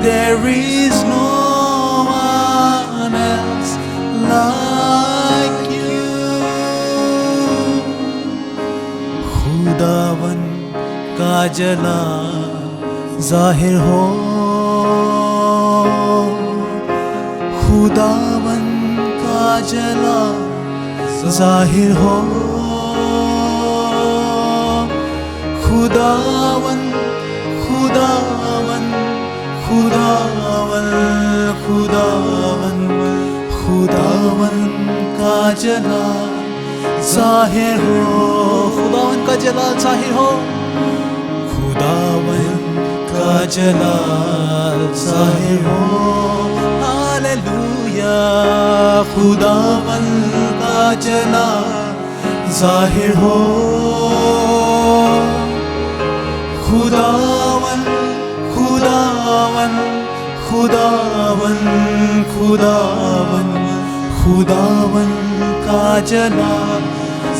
There is no one else like you. खुदावन का जलाल ज़ाहिर हो, खुदावन का जलाल ज़ाहिर हो, खुदावन खुदावन खुदावन खुदावन खुदावन का जलाल ज़ाहिर हो, खुदावन का जलाल ज़ाहिर हो, खुदावन का जलाल ज़ाहिर हो। हालेलुया, खुदावन का जलाल ज़ाहिर हो, खुदावन खुदावन खुदावन खुदावन खुदावन खुदावन का जलाल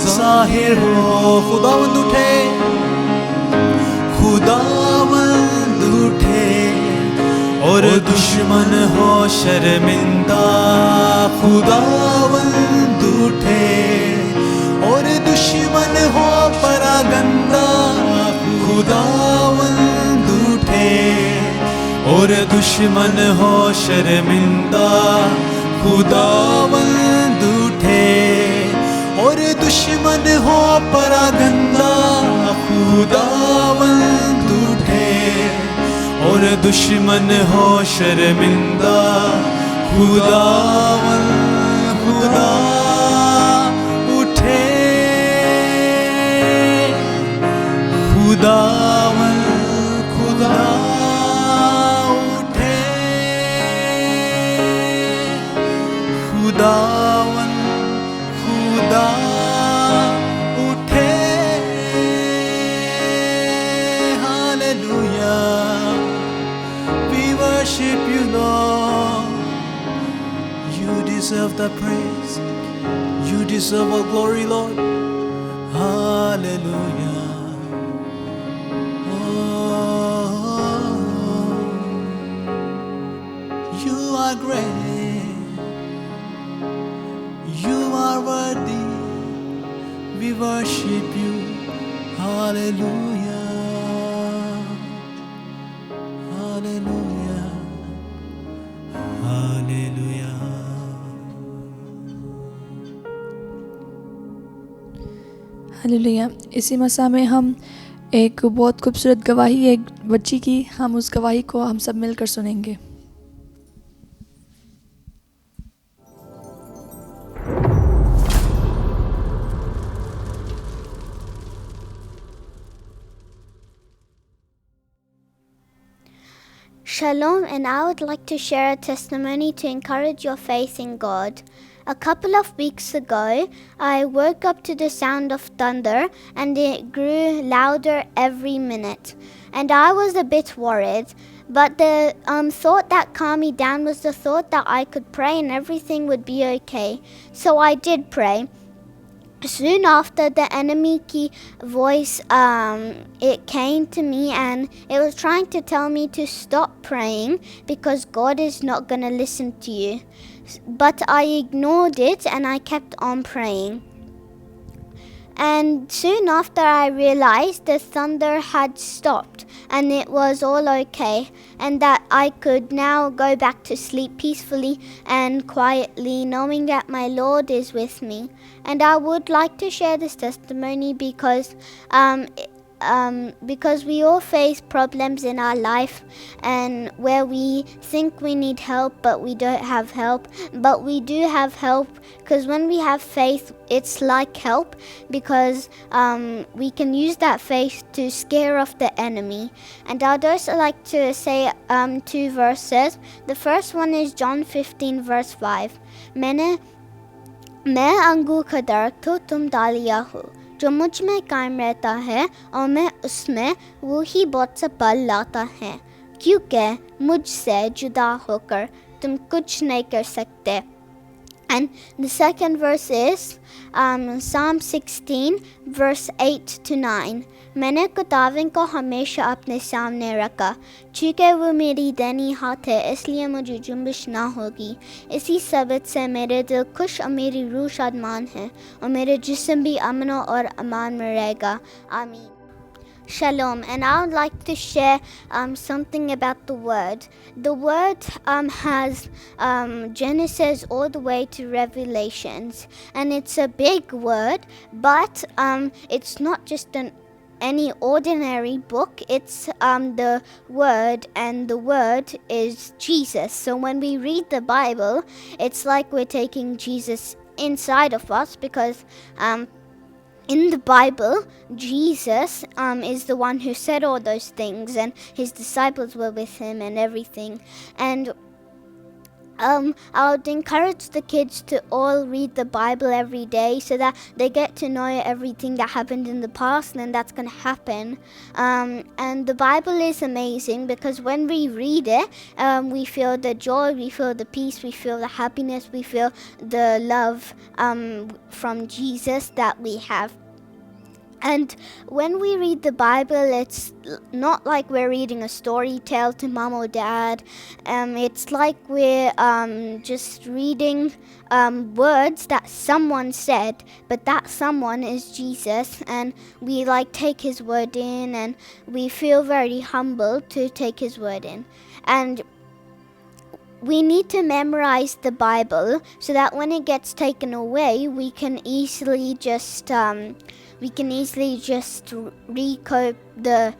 ज़ाहिर हो। खुदावंद उठे, खुदावंद उठे और दुश्मन हो शर्मिंदा। खुदावंद उठे और दुश्मन हो परागंदा। खुदावंद उठे और दुश्मन हो शर्मिंदा। खुदावंद उठे और दुश्मन हो परागंदा। खुदावंद उठे और दुश्मन हो शर्मिंदा। खुदावंद खुदा उठे, खुदावंद खुदा उठे, खुदावंद खुदा उठे। Hallelujah, we worship you, Lord. You deserve the praise, you deserve all glory, Lord. Hallelujah. You are great, you are worthy, we worship you. Hallelujah, hallelujah, hallelujah.
Hallelujah. इसी मसा में हम एक बहुत खूबसूरत गवाही एक बच्ची की, हम उस गवाही को हम सब मिलकर सुनेंगे।
Shalom, and I would like to share a testimony to encourage your faith in God. A couple of weeks ago, I woke up to the sound of thunder, and it grew louder every minute. And I was a bit worried, but the thought that calmed me down was the thought that I could pray and everything would be okay. So I did pray. Soon after, the enemy voice, it came to me and it was trying to tell me to stop praying because God is not going to listen to you. But I ignored it and I kept on praying. And soon after, I realized the thunder had stopped and it was all okay, and that I could now go back to sleep peacefully and quietly, knowing that my Lord is with me. And I would like to share this testimony because we all face problems in our life, and where we think we need help but we don't have help, but we do have help, because when we have faith it's like help, because we can use that faith to scare off the enemy. And I'd also like to say 2 verses. The first one is John 15 verse 5. मैं अंगूर का दरख्त हूँ, तुम डालियाँ हो, जो मुझ में कायम रहता है और मैं उसमें, वो ही बहुत सा फल लाता है, क्योंकि मुझसे जुदा होकर तुम कुछ नहीं कर सकते. And the second verse is Psalm 16 verse 8 to 9. मैंने खुदावन को हमेशा अपने सामने रखा, चूँकि वो मेरी दाहिनी हाथ है, इसलिए मुझे जुम्बिश ना होगी. इसी सबब से मेरे दिल खुश और मेरी रूह शादमान है, और मेरे जिस्म भी अमन और अमान में रहेगा. आमीन. Shalom, and I would like to share something about the Word. The Word has Genesis all the way to Revelations, and it's a big word, but it's not just any ordinary book. It's the Word, and the Word is Jesus. So when we read the Bible, it's like we're taking Jesus inside of us, because in the Bible, Jesus is the one who said all those things, and his disciples were with him and everything. And I would encourage the kids to all read the Bible every day so that they get to know everything that happened in the past and that's going to happen. And the Bible is amazing because when we read it, we feel the joy, we feel the peace, we feel the happiness, we feel the love from Jesus that we have. And when we read the Bible, it's not like we're reading a story tale to mom or dad. It's like we're just reading words that someone said, but that someone is Jesus, and we like take his word in, and we feel very humble to take his word in. And we need to memorize the Bible so that when it gets taken away, we can easily just recope the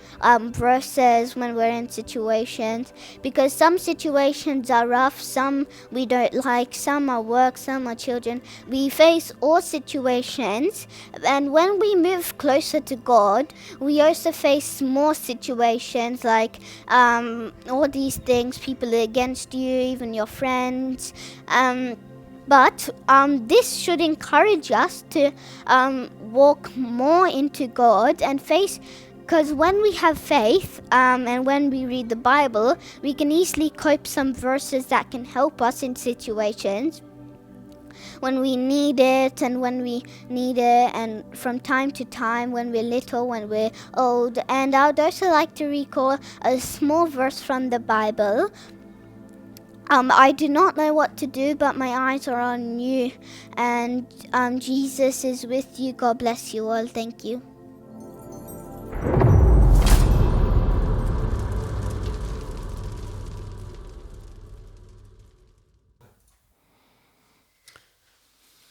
verses when we're in situations, because some situations are rough, some we don't like, some are work, some are children. We face all situations, and when we move closer to God, we also face more situations like all these things, people against you, even your friends. But this should encourage us to walk more into God and face, because when we have faith and when we read the Bible, we can easily cope some verses that can help us in situations when we need it and from time to time, when we're little, when we're old. And I would also like to recall a small verse from the Bible. I do not know what to do, but my eyes are on you, and Jesus is with you. God bless you all. Thank you.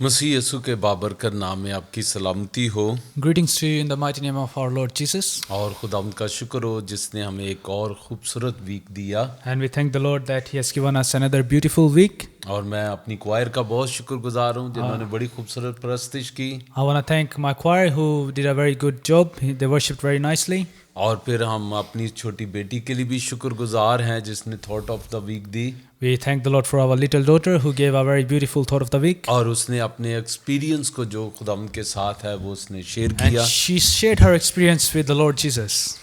मसीह यसु के बाबरकत नाम में आपकी सलामती हो।
Greetings to you in the mighty name of our Lord Jesus.
और खुदावंद का शुक्र हो जिसने हमें एक और खूबसूरत वीक दिया।
And we thank the Lord that He has given us another beautiful week.
और मैं अपनी क्वायर का बहुत शुक्रगुजार हूँ जिन्होंने बड़ी खूबसूरत प्रस्तुति की।
I want to thank my choir who did a very good job. They worshipped very nicely.
और फिर हम अपनी छोटी बेटी के लिए भी शुक्रगुजार हैं जिसने थॉट ऑफ द वीक दी।
We thank the Lord for our little daughter who gave a very beautiful thought of the week.
और उसने अपने एक्सपीरियंस को जो खुदावंद के साथ है वो उसने शेयर
And
किया।
she shared her experience with the Lord Jesus.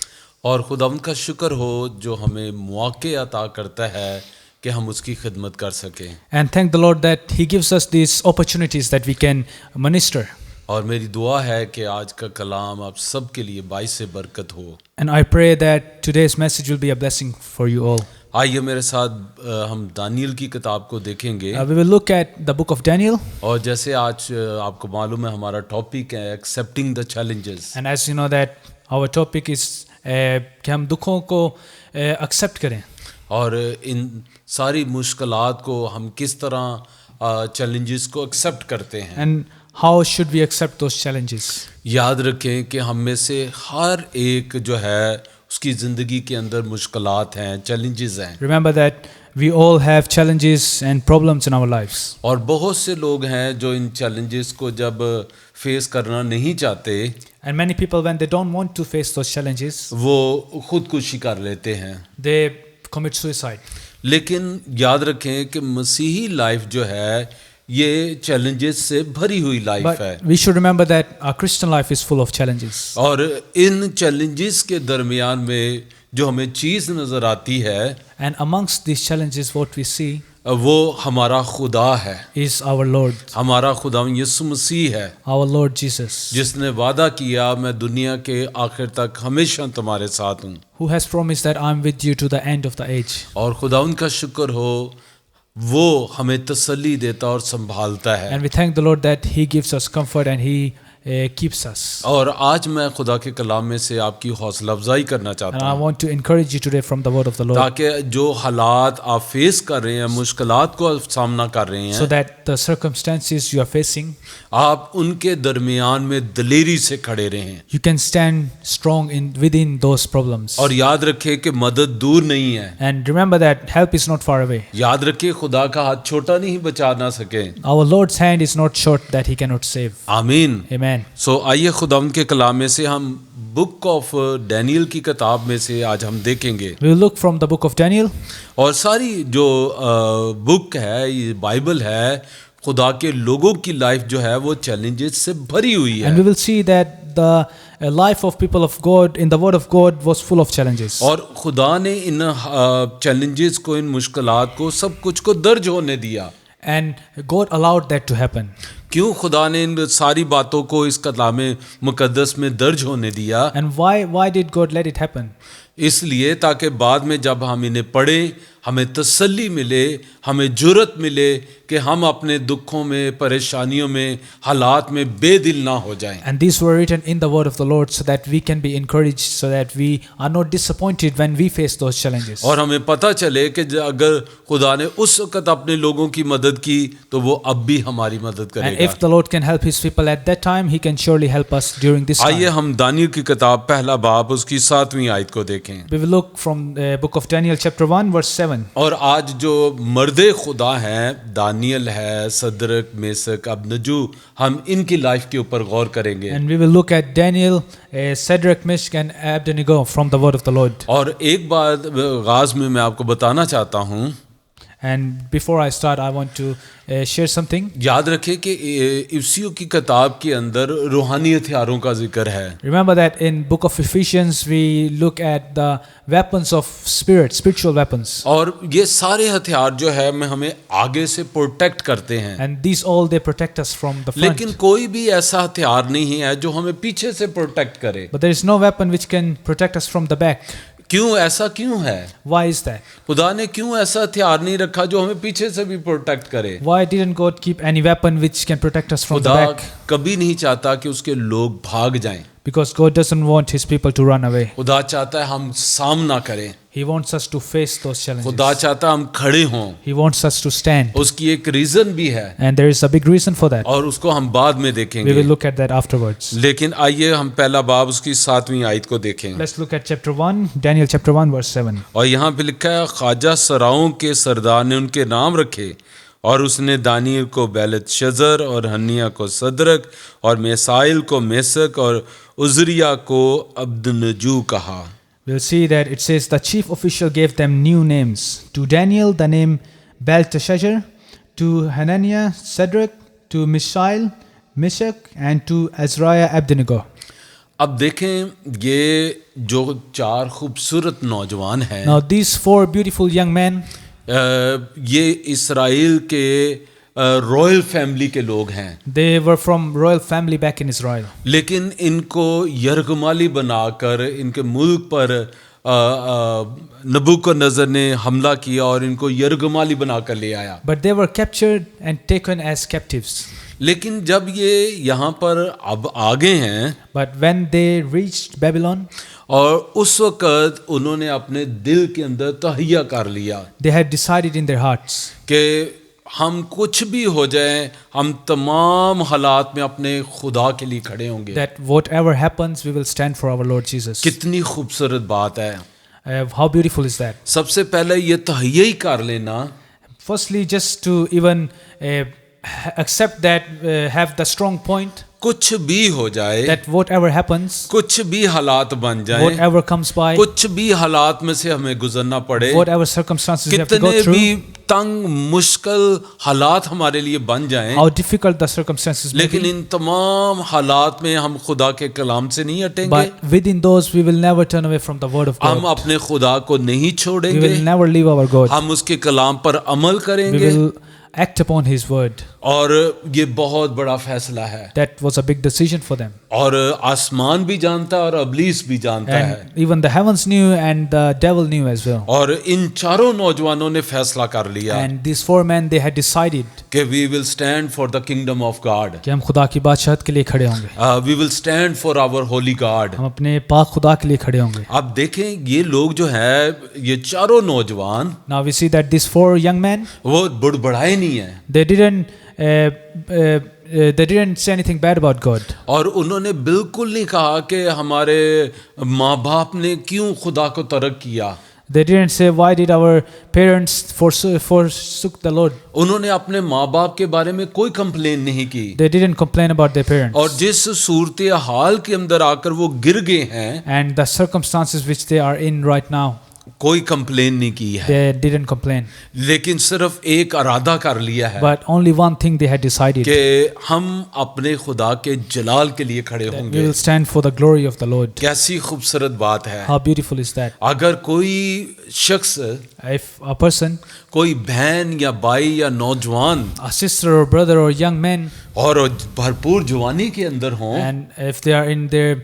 और खुदावंद का शुक्र हो जो हमें मौके अता करता है कि हम उसकी खिदमत कर सकें।
And thank the Lord that He gives us these opportunities that we can minister.
और मेरी दुआ है कि आज का कलाम आप सब के लिए बाइस बरकत हो।
And I pray that today's message will be a blessing for you all.
आइए मेरे साथ हम दानियल की किताब को देखेंगे।
We will look at the book of Daniel.
और जैसे आज आपको मालूम है हमारा टॉपिक है accepting the challenges.
And as you know that our topic is कि हम दुखों को accept करें।
और इन सारी मुश्किलात को हम किस तरह चैलेंजेस को एक्सेप्ट करते हैं।
And how should we accept those challenges?
याद रखें कि हम में से हर एक जो है उसकी ज़िंदगी के अंदर मुश्किलात हैं, चैलेंजेस हैं।
Remember that we all have challenges and problems in our lives.
और बहुत से लोग हैं जो इन चैलेंजेस को जब फेस करना नहीं चाहते,
And many people, when they don't want to face those challenges,
वो खुदकुशी कर लेते हैं।
they commit suicide.
लेकिन याद रखें कि मसीही लाइफ जो है ये चैलेंजेस से भरी हुई लाइफ
But
है।
we should remember that our Christian life is full of challenges.
और इन चैलेंजेस के दरमियान में जो हमें चीज़ नज़र आती है
And amongst these challenges, what we see
वो हमारा खुदा है,
is our Lord,
हमारा खुदा यीशु मसीह है
our Lord Jesus,
जिसने वादा किया मैं दुनिया के आखिर तक हमेशा तुम्हारे साथ हूँ।
who has promised that I'm with you to the end of the age.
और खुदा उनका शुक्र हो वो हमें तसल्ली देता और संभालता है।
And we thank the Lord that He gives us comfort and He keeps us.
और आज मैं खुदा के कलाम में से आपकी हौसला अफजाई करना
And
चाहता
I
हूँ
want to encourage you today from the word of the Lord,
ताकि जो हालात आप फेस कर रहे हैं, मुश्किलात को आप सामना कर रहे
so
हैं,
that the circumstances you are facing,
आप उनके दरमियान में दलेरी से खड़े रहें।
you can stand strong within those problems.
और याद रखें कि मदद दूर नहीं है।
And remember that help is not far away.
याद रखें खुदा का हाथ छोटा नहीं बचा ना सके।
Our Lord's hand is not short that He cannot save.
आमीन।
Amen.
सो आइए खुदा के कलाम में से हम
बुक ऑफ डैनियल की किताब में से आज हम देखेंगे।
We will look from the book of Daniel,
और सारी जो बुक है, ये बाइबल है, खुदा के लोगों की लाइफ जो है वो चैलेंजेस से भरी हुई
and we
है।
will see that the life of people of God in the word of God was full of challenges.
और खुदा ने इन चैलेंजेस को, इन मुश्किलात को, सब कुछ को दर्ज होने दिया।
And God allowed that to happen.
क्यों खुदा ने इन सारी बातों को इस कलाम मुकद्दस में दर्ज होने दिया?
And why did God let it happen?
इसलिए ताकि बाद में जब हम इन्हें पढ़ें, हमें तसल्ली मिले, हमें जुर्रत मिले कि हम अपने दुखों में, परेशानियों में, हालात में बेदिल ना हो जाएं।
And these were written in the word of the Lord so that we can be encouraged, so that we are not disappointed when we face those challenges.
और हमें पता चले कि अगर खुदा ने उस वक़्त अपने लोगों की मदद की तो वो अब भी हमारी मदद
And
करेगा।
if the Lord can help his people at that time, he can surely help us during this
आइए
time.
हम दानियल की किताब पहला बाब उसकी 7वीं आयत को देखें।
We will look from the book of Daniel chapter 1 verse 7.
और आज जो मर्दे खुदा हैं, दानियल है, सदरक, मेसक, अबनजू, हम इनकी लाइफ के ऊपर गौर करेंगे।
And we will look at Daniel, Shadrach, Meshach and Abednego from the word of the Lord.
और एक बात आगाज़ में मैं आपको बताना चाहता हूँ।
And before I start, I want to share something.
याद रखें कि इफ्सियों की किताब के अंदर रूहानी हथियारों का जिक्र है।
Remember that in book of Ephesians we look at the weapons of spirit, spiritual weapons.
और ये सारे हथियार जो है मैं हमें आगे से प्रोटेक्ट करते हैं।
And these all they protect us from the front.
लेकिन कोई भी ऐसा हथियार नहीं है जो हमें पीछे से प्रोटेक्ट करे।
But there is no weapon which can protect us from the back.
क्यों ऐसा क्यों है?
Why is that?
खुदा ने क्यों ऐसा हथियार नहीं रखा जो हमें पीछे से भी प्रोटेक्ट करे?
Why didn't God keep any weapon which can protect us from the
खुदा
back?
कभी नहीं चाहता कि उसके लोग भाग जाएं।
Because God doesn't want his people to run away.
खुदा चाहता है हम सामना करें।
He wants us to face those challenges.
खुदा चाहता है हम खड़े हों।
He wants us to stand.
उसकी एक रीजन भी है
And there is a big reason for that.
और उसको हम बाद में
We
देखेंगे।
will look at that afterwards.
लेकिन आइए हम पहला बाब उसकी 7वीं आयत को देखें।
Let's look at chapter 1, Daniel chapter 1 verse 7.
और यहाँ पे लिखा है, ख्वाजा सराओं के सरदार ने उनके नाम रखे और उसने दानियल को बेलत शजर और हन्निया को सदरक और मेसाइल को मेसक और उजरिया को अब्दनजू कहा।
We'll see that it says the chief official gave them new names. To Daniel the name Belteshazzar, to Hananiah Shadrach, to Mishael Meshach, and to Azariah Abednego.
अब देखें ये जो 4 खूबसूरत नौजवान हैं,
Now these 4 beautiful young men,
ये Israel के royal family के लोग हैं।
they were from royal family back in Israel.
लेकिन इनको यरगमाली बनाकर इनके मुल्क पर नबूकदनेस्सर ने हमला किया और इनको यरगमाली बनाकर ले आया।
But they were captured and taken as captives.
लेकिन जब ये यहाँ पर अब आ गए हैं
But when they reached Babylon,
और उस वक़्त उन्होंने अपने दिल के अंदर तहैया कर लिया
they had decided in their hearts
कि हम कुछ भी हो जाए, हम तमाम हालात में अपने खुदा के लिए खड़े होंगे।
that whatever happens, we will stand for our Lord Jesus.
कितनी खूबसूरत बात है।
How beautiful is that?
सबसे पहले ये तहैया ही कर लेना
Firstly, just to even accept that, have the strong point
कुछ भी हो जाए,
that whatever happens,
कुछ भी हालात बन जाए,
whatever comes by,
कुछ भी हालात में से हमें गुजरना पड़े,
whatever circumstances we have to go
कितने भी
through,
तंग मुश्किल हालात हमारे लिए बन जाएं,
how difficult the circumstances may
लेकिन
be,
इन तमाम हालात में हम खुदा के कलाम से नहीं हटेंगे।
but within those we will never turn away from the word of
हम
God.
अपने खुदा को नहीं
We
छोड़ेंगे,
will never leave our God.
हम उसके कलाम पर अमल
We
करेंगे
will act upon his word.
और ये बहुत बड़ा फैसला है।
That was a big decision for them.
और आसमान भी जानता है और अबलीस भी जानता है।
And even the heavens knew and the devil knew as well.
और इन चारों नौजवानों ने फैसला कर लिया
And these 4 men, they had decided
कि we will stand for the kingdom of God,
कि हम खुदा की बादशाहत के लिए खड़े होंगे,
we will stand for our holy God.
हम अपने पाक खुदा के लिए खड़े होंगे.
आप देखें ये लोग जो है, ये चारों नौजवान,
Now we see that these 4 young men,
वो बुड़बड़ाए नहीं है
they didn't say anything bad about God.
और उन्होंने बिल्कुल नहीं कहा कि हमारे माँ बाप ने क्यों खुदा को तर्क किया।
They didn't say, why did our parents forsook the Lord?
उन्होंने अपने माँ बाप के बारे में कोई कंप्लेन नहीं की,
They didn't complain about their parents.
और जिस सूरत हाल के अंदर आकर वो गिर गए हैं,
And the circumstances which they are in right now,
कोई कंप्लेन नहीं की है,
they didn't complain.
लेकिन सिर्फ एक इरादा कर लिया है
But only one thing they had decided.
कि हम अपने खुदा के जलाल के लिए खड़े
That we
होंगे।
will stand for the glory of the Lord.
कैसी खूबसूरत बात है।
How beautiful is that?
अगर कोई शख्स,
If a person,
कोई बहन या भाई या नौजवान
a sister or brother or young man,
और भरपूर जवानी के अंदर हों
and if they are in their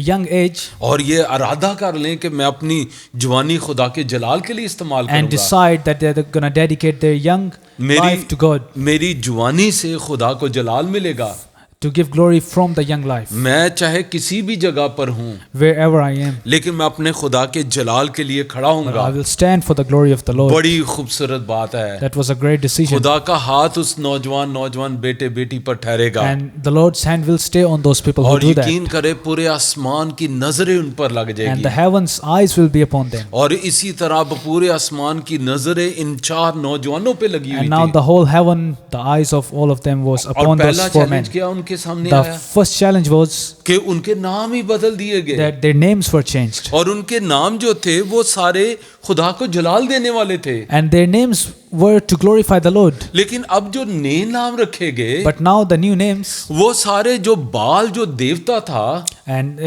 young age
और ये इरादा कर लें कि मैं अपनी जवानी खुदा के जलाल के लिए इस्तेमाल
and
करूंगा,
decide that they're going to dedicate their young life to God,
मेरी जवानी से खुदा को जलाल मिलेगा,
to give glory from the young life,
मैं चाहे किसी भी जगह पर हूँ
wherever I am,
लेकिन मैं अपने खुदा के जलाल के लिए खड़ा
I
हूँगा।
will stand for the glory of the Lord.
बड़ी खूबसूरत बात है।
That was a great decision.
खुदा का हाथ उस नौजवान बेटे बेटी पर ठहरेगा,
And the Lord's hand will stay on those people who
और
do that.
यकीन करे पूरे आसमान की नजरें उन पर लग
And the
जाएगी,
heavens' eyes will be upon them.
और इसी तरह पूरे आसमान की नजरें इन चार नौजवानों पे लगी हुई
And now
थी।
the whole heaven, the eyes of all of them was
और
upon those
पहला
four men.
चैलेंज क्या उनके सामने
The
आया
first challenge was
कि उनके नाम ही बदल दिए गए,
that their names were changed.
और उनके नाम जो थे वो सारे खुदा को जलाल देने वाले थे।
And their names were to glorify the Lord.
लेकिन अब जो नए नाम रखे गए
But now the new names,
वो सारे जो बाल जो देवता था
and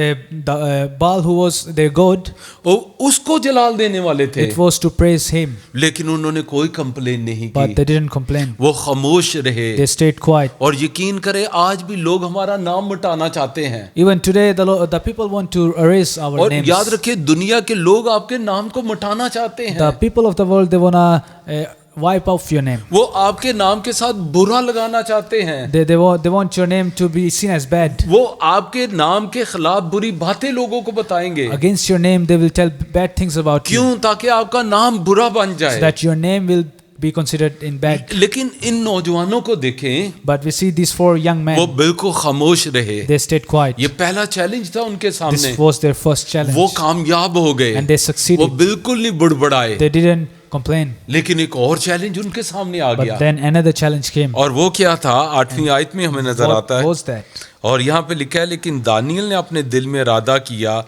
the Baal who was their god,
वो उसको जलाल देने वाले थे,
it was to praise him.
लेकिन उन्होंने कोई कंप्लेन नहीं
But
की,
they didn't complain.
वो खामोश रहे।
They stayed quiet.
और यकीन करे आज भी लोग हमारा नाम मिटाना चाहते हैं,
Even today, the people want to erase our
और
names.
याद रखिए दुनिया के लोग आपके नाम को मिटाना चाहते
The
हैं,
people of the world, they wanna wipe off your name.
वो आपके नाम के साथ बुरा लगाना चाहते हैं,
They want your name to be seen as bad.
वो आपके नाम के खिलाफ बुरी बातें लोगों को बताएंगे।
Against your name, they will tell bad things about you,
क्यों? ताकि आपका नाम बुरा बन
so
जाए।
that your name will be considered in bad.
लेकिन इन नौजवानों को देखें,
But we see these four young
वो
men,
बिल्कुल खामोश रहे।
they stayed quiet.
ये पहला चैलेंज था उनके सामने,
This was their first challenge.
वो कामयाब हो गए,
And they
वो
succeeded.
बिल्कुल नहीं बुड़बड़ाए।
They didn't complain.
लेकिन एक और चैलेंज उनके सामने आ
But
गया,
then another challenge came.
और वो क्या था? 8वीं आयत में हमें नजर
What
आता है,
was that?
और यहाँ पे लिखा है, लेकिन दानियल ने अपने दिल में इरादा किया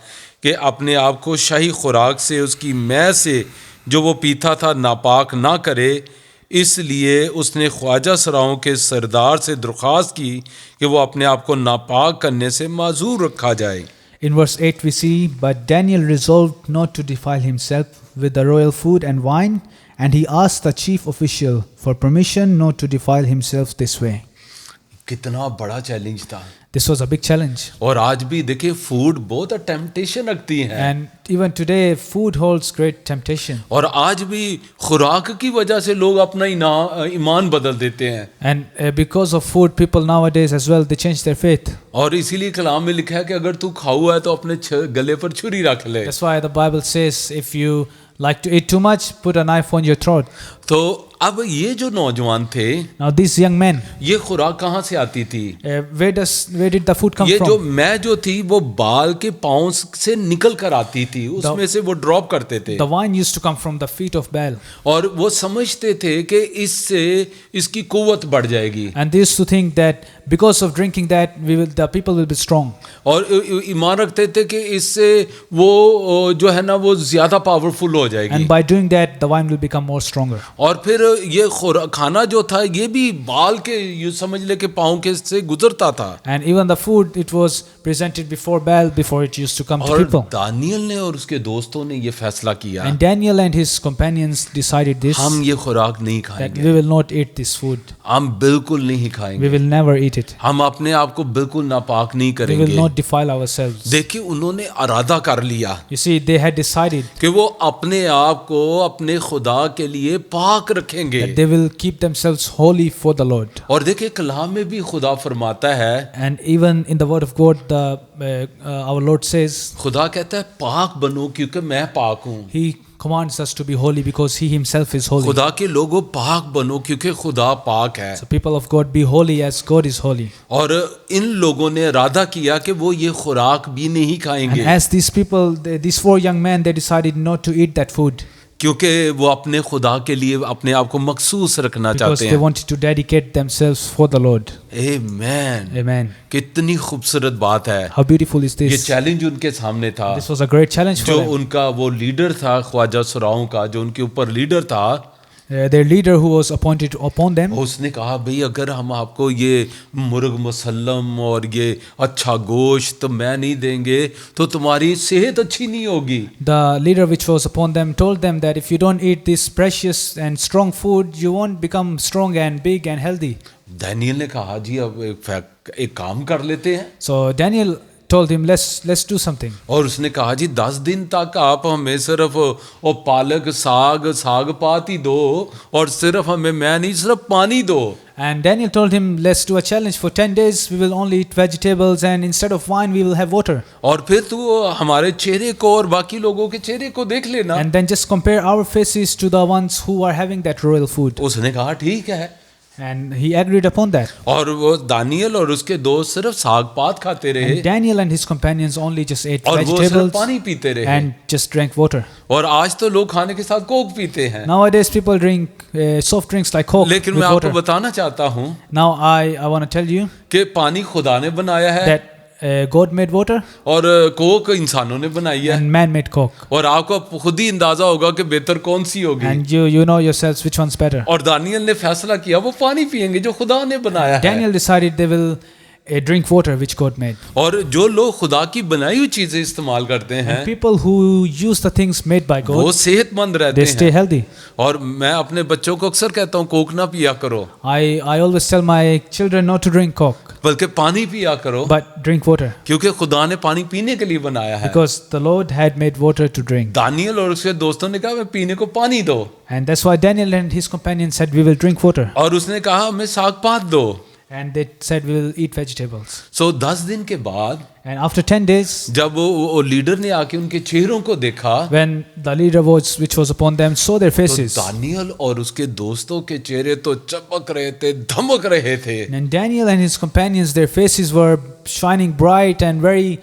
कि अपने आप को शाही खुराक से उसकी मै से जो वो पीता था नापाक ना करे, इसलिए उसने ख्वाजा सराओं के सरदार से दरख्वास्त की कि वो अपने आप को नापाक करने से माजूर रखा जाए।
In verse 8 we see, but Daniel resolved not to defile himself with the royal food and wine, and he asked the chief official for permission not to defile himself this way.
कितना बड़ा challenge था।
This was a big challenge.
और आज भी देखिए food बहुत temptation रखती है,
And even today, food holds great temptation.
और आज भी खुराक की वजह से लोग अपना ईमान बदल देते हैं,
And because of food, people nowadays as well, they change their faith.
और इसीलिए कलाम में लिखा है कि अगर तू खाऊ है तो अपने गले पर छुरी रख ले।
That's why the Bible says, if you like to eat too much, put a knife on your throat.
तो अब ये जो नौजवान थे,
Now these young men,
ये खुराक कहाँ से आती थी?
where did the food come
ये जो
from?
मैं जो थी वो बाल के पाँव से निकल कर आती थी, उसमें से वो ड्रॉप करते थे,
The wine used to come from the feet of Baal.
और वो समझते थे कि इससे इसकी कुव्वत बढ़ जाएगी,
And they used to think that because of drinking that, the people will be strong.
और ईमान रखते थे कि इससे वो जो है ना वो ज्यादा पावरफुल हो जाएगी।
And by doing that, the wine will become more stronger.
और फिर ये खाना जो था ये भी बाल के यूं समझ ले के पाँव के से गुजरता था,
And even the food, it was presented before Baal before it used to come to
और
people.
दानियल ने और उसके दोस्तों ने ये फैसला किया,
And Daniel and his companions decided this,
हम ये खुराक नहीं
that
खाएंगे,
we will not eat this food.
हम बिल्कुल नहीं
We
खाएंगे,
will never eat it.
हम अपने आप को बिल्कुल नापाक नहीं
We will
करेंगे।
not defile ourselves.
देखिए उन्होंने इरादा कर लिया
You see, they had decided
कि वो अपने आप को अपने खुदा के लिए पाक रखेंगे।
that they will keep themselves holy for the Lord.
और देखिए कलाम में भी खुदा फरमाता है,
And even in the word of God, our Lord says,
खुदा कहता है पाक बनो क्योंकि मैं पाक हूँ।
He commands us to be holy because He Himself is holy.
खुदा के लोगों पाक बनो क्योंकि खुदा पाक है।
So people of God, be holy as God is holy.
और इन लोगों ने इरादा किया कि वो ये खुराक भी नहीं
And
खाएंगे।
as these people, these four young men, they decided not to eat that food.
क्योंकि वो अपने खुदा के लिए अपने आप को मखसूस रखना
because
चाहते
they
हैं।
wanted to dedicate themselves for the Lord.
आमीन।
Amen.
कितनी खूबसूरत बात है।
How beautiful is
ये
this?
चैलेंज उनके सामने था।
This was a great challenge for
जो
them.
उनका वो लीडर था ख्वाजा सुराओं का, जो उनके ऊपर लीडर था,
Their leader who was appointed upon them,
उसने कहा भाई अगर हम आपको ये मुर्ग मुसल्लम और ये अच्छा गोश्त मैं नहीं देंगे तो तुम्हारी सेहत अच्छी नहीं होगी।
the leader which was upon them told them that if you don't eat this precious and strong food, you won't become strong and big and healthy.
Daniel ने कहा जी अब एक काम कर लेते हैं,
So Daniel told him, let's do something.
और उसने कहा जी 10 दिन तक आप हमें सिर्फ वो पालक साग पात ही दो और सिर्फ हमें मैं नहीं सिर्फ पानी दो।
And Daniel told him, let's do a challenge for 10 days. We will only eat vegetables and instead of wine, we will have water.
और फिर तू हमारे चेहरे को और बाकी लोगों के चेहरे को देख लेना।
And then just compare our faces to the ones who are having that royal food.
उसने कहा ठीक है,
And he agreed upon that.
और वो दानियल और उसके दोस्त सिर्फ साग पात खाते रहे
And Daniel and his companions only just ate
और वो सिर्फ
vegetables
पानी पीते रहे।
and just drank water.
और आज तो लोग खाने के साथ कोक पीते हैं।
Nowadays, people drink soft drinks like Coke
लेकिन
with
मैं आपको
water.
बताना चाहता हूँ
Now, I want to tell you
कि पानी खुदा ने बनाया है
that God made water
और कोक इंसानों ने बनाई है,
and man made Coke.
और आपको खुद ही अंदाजा होगा कि बेहतर कौन सी होगी।
And you know yourselves which one's better.
और दानियल ने फैसला किया वो पानी पिएंगे जो खुदा ने बनाया है।
Daniel decided they will drink water which God made.
और जो लोग खुदा की बनाई हुई चीजें इस्तेमाल करते हैं
People who use the things made by
वो
God,
सेहतमंद रहते
they stay
हैं।
healthy.
और मैं अपने बच्चों को अक्सर कहता हूँ कोक ना पिया करो,
I always tell my children not to drink Coke,
बल्कि पानी पिया करो,
but drink water
क्योंकि खुदा ने पानी पीने के लिए बनाया है।
because the Lord had made water to drink.
Daniel और उसके दोस्तों ने कहा मैं पीने को पानी दो,
And that's why Daniel and his companions said, we will drink water.
और उसने कहा हमें साग पात दो।
And they said, we will eat vegetables.
सो 10 दिन के बाद
And after 10 days,
जब वो लीडर ने आके उनके चेहरों को देखा
when the leader which was upon them saw their
तो
faces,
दानियल और उसके दोस्तों के चेहरे तो चमक रहे थे, धमक रहे थे।
and Daniel and his companions, their faces were shining bright and very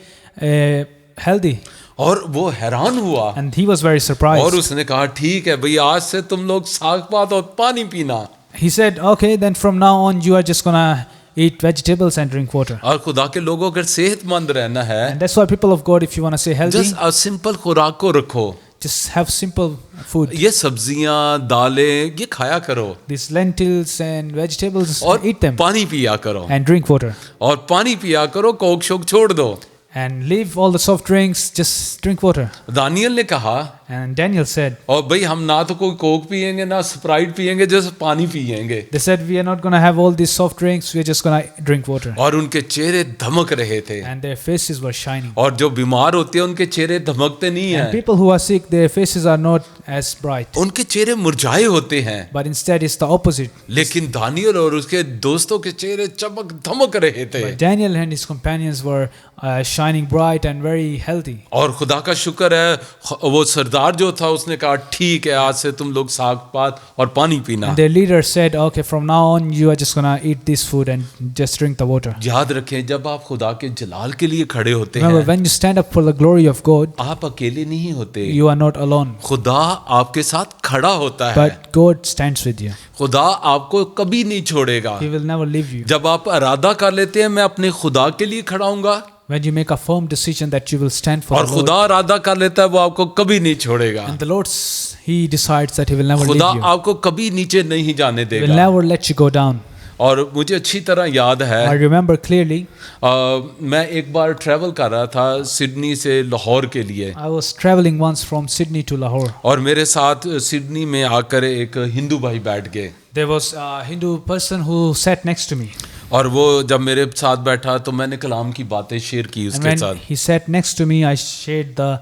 healthy.
और वो हैरान हुआ
And he was very
और
surprised.
उसने कहा ठीक है भाई आज से तुम लोग साग पात और पानी पीना।
He said, okay, then from now on you are just gonna eat vegetables and drink water.
और खुदा के लोगों अगर सेहतमंद रहना है
And that's why people of God, if you want to stay healthy,
just simple खुराक को रखो।
just have simple food.
ये सब्जियां दालें ये खाया करो
These lentils and vegetables,
और
eat them
पानी पिया करो,
and drink water.
और पानी पिया करो, कोक शोक छोड़ दो।
And leave all the soft drinks, just drink water.
Daniel ने कहा
And Daniel said,
और भाई हम ना तो कोई कोक पियेंगे ना स्प्राइट पियेंगे, जैसे पानी पियेंगे।
they said, we are not going to have all these soft drinks, we are just going to drink water.
और उनके चेहरे धमक रहे थे।
And their faces were shining.
और जो बीमार होते हैं उनके चेहरे धमकते नहीं
And
हैं,
people who are sick, their faces are not as bright,
उनके चेहरे मुरझाए होते हैं।
but instead it's the opposite.
लेकिन दानियल और उसके दोस्तों के चेहरे चमक धमक रहे थे।
But Daniel and his companions were shining bright and very healthy.
और खुदा का शुक्र है वो सरदार जो था उसने कहा ठीक है आज से तुम लोग साग पात और पानी पीना।
And their leader said, okay, from now on you are just going to eat this food and just drink the water.
याद रखें जब आप खुदा के जलाल के लिए खड़े होते
Remember,
हैं
when you stand up for the glory of God,
आप अकेले नहीं होते,
you are not alone,
खुदा आपके साथ खड़ा होता है।
but God stands with you.
खुदा आपको कभी नहीं छोड़ेगा।
He will never leave you.
जब आप इरादा कर लेते हैं मैं अपने खुदा के लिए खड़ा हूँगा,
When you make a firm decision that you will stand for
और
the Lord,
खुदा इरादा कर लेता है वो आपको कभी नहीं छोड़ेगा।
and the Lord, He decides that He will never
खुदा
leave you.
आपको कभी नीचे नहीं जाने
He will
देगा।
never let you go down.
और मुझे अच्छी तरह याद है
I remember clearly,
मैं एक बार ट्रैवल कर रहा था सिडनी से लाहौर के लिए,
I was traveling once from Sydney to Lahore.
और मेरे साथ सिडनी में आकर एक हिंदू भाई बैठ गए।
There was a Hindu person who sat next to me.
और वो जब मेरे साथ बैठा तो मैंने कलाम की बातें शेयर की
And
उसके
when
साथ,
he sat next to me, I shared the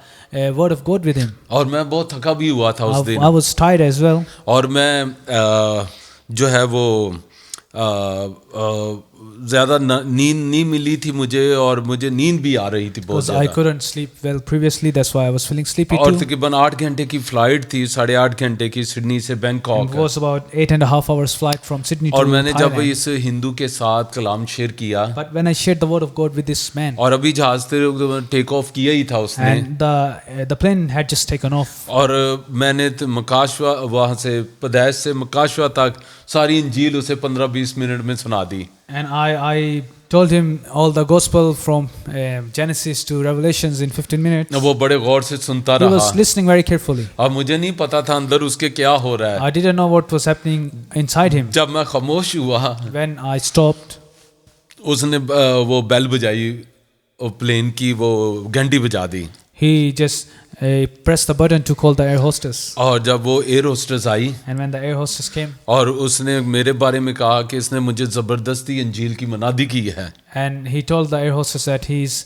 word of God with him.
और मैं बहुत थका भी हुआ था उस
I
दिन।
was tired as well.
और मैं जो है वो ज़्यादा नींद नहीं मिली थी मुझे और मुझे नींद भी आ रही थी बहुत
Because I
ज़्यादा।
couldn't sleep well previously, that's why I was feeling sleepy
और
too.
तकरीबन 8 घंटे की फ़्लाइट थी, 8.5 घंटे की सिडनी से
It
Bangkok.
was about 8.5 hours flight from Sydney
और
to
मैंने जब
Thailand.
इस हिंदू के साथ कलाम शेयर किया
But when I shared the word of God with this man,
और अभी जहाज से टेक ऑफ किया ही था उसने,
and the plane had just taken off,
और मैंने तो मकाशवा वहाँ से पदैश से मकाशवा तक सारी इंजील उसे 15-20 मिनट में सुना दी।
and I told him all the gospel from Genesis to Revelations in 15 minutes.
वो बड़े गौर से सुनता
He
रहा।
was listening very carefully.
अब मुझे नहीं पता था अंदर उसके क्या हो रहा है।
I didn't know what was happening inside him.
जब मैं खामोश हुआ,
When I stopped,
उसने वो बेल बजाई, वो प्लेन की वो घंटी बजा दी।
he just pressed the button to call the air hostess.
और जब वो air hostess I
And when the air hostess came,
और उसने मेरे बारे में कहा कि इसने मुझे ज़बरदस्ती इंजील की मनादी की है,
and he told the air hostess that he's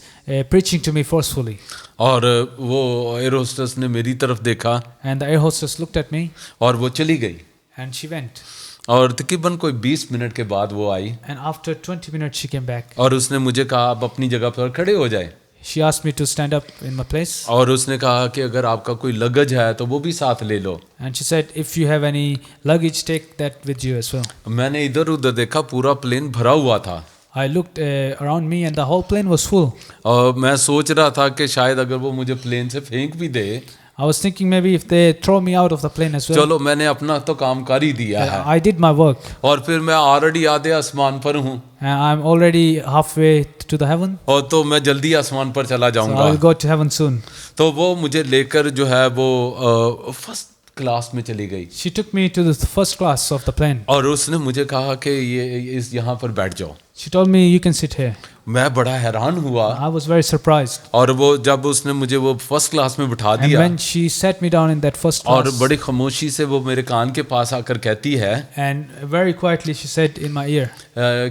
preaching to me forcefully.
और वो एयर होस्टेस ने मेरी तरफ देखा
And the air hostess looked at me
और वो चली गई।
and she went.
और तकरीबन कोई 20 मिनट के बाद वो आई
And after 20 minutes she came back.
और उसने मुझे कहा आप अपनी जगह पर खड़े हो जाए।
She asked me to stand up in my place.
और उसने कहा कि अगर आपका कोई लगेज है तो वो भी साथ ले लो।
And she said, if you have any luggage, take that with you as well.
मैंने इधर उधर देखा, पूरा प्लेन भरा हुआ था।
I looked around me and the whole plane was full.
और मैं सोच रहा था कि शायद अगर वो मुझे प्लेन से फेंक भी दे,
I was thinking maybe if they throw me out of the plane as well.
चलो मैंने अपना तो काम कर ही दिया है।
I did my work.
और फिर मैं ऑलरेडी आधे आसमान पर हूँ
I'm already halfway to the heaven.
और तो मैं जल्दी आसमान पर चला
So
जाऊंगा।
I'll go to heaven soon.
तो वो मुझे लेकर जो है वो फर्स्ट क्लास में चली गई
She took me to the first class of the plane.
और उसने मुझे कहा कि ये इस यहाँ पर बैठ जाओ।
She told me, you can sit here.
मैं बड़ा हैरान हुआ
I was very surprised.
और वो जब उसने मुझे वो फर्स्ट क्लास में बिठा
And
दिया
when she sat me down in that first
और
class,
बड़ी खामोशी से वो मेरे कान के पास आकर कहती है
and very quietly she said in my ear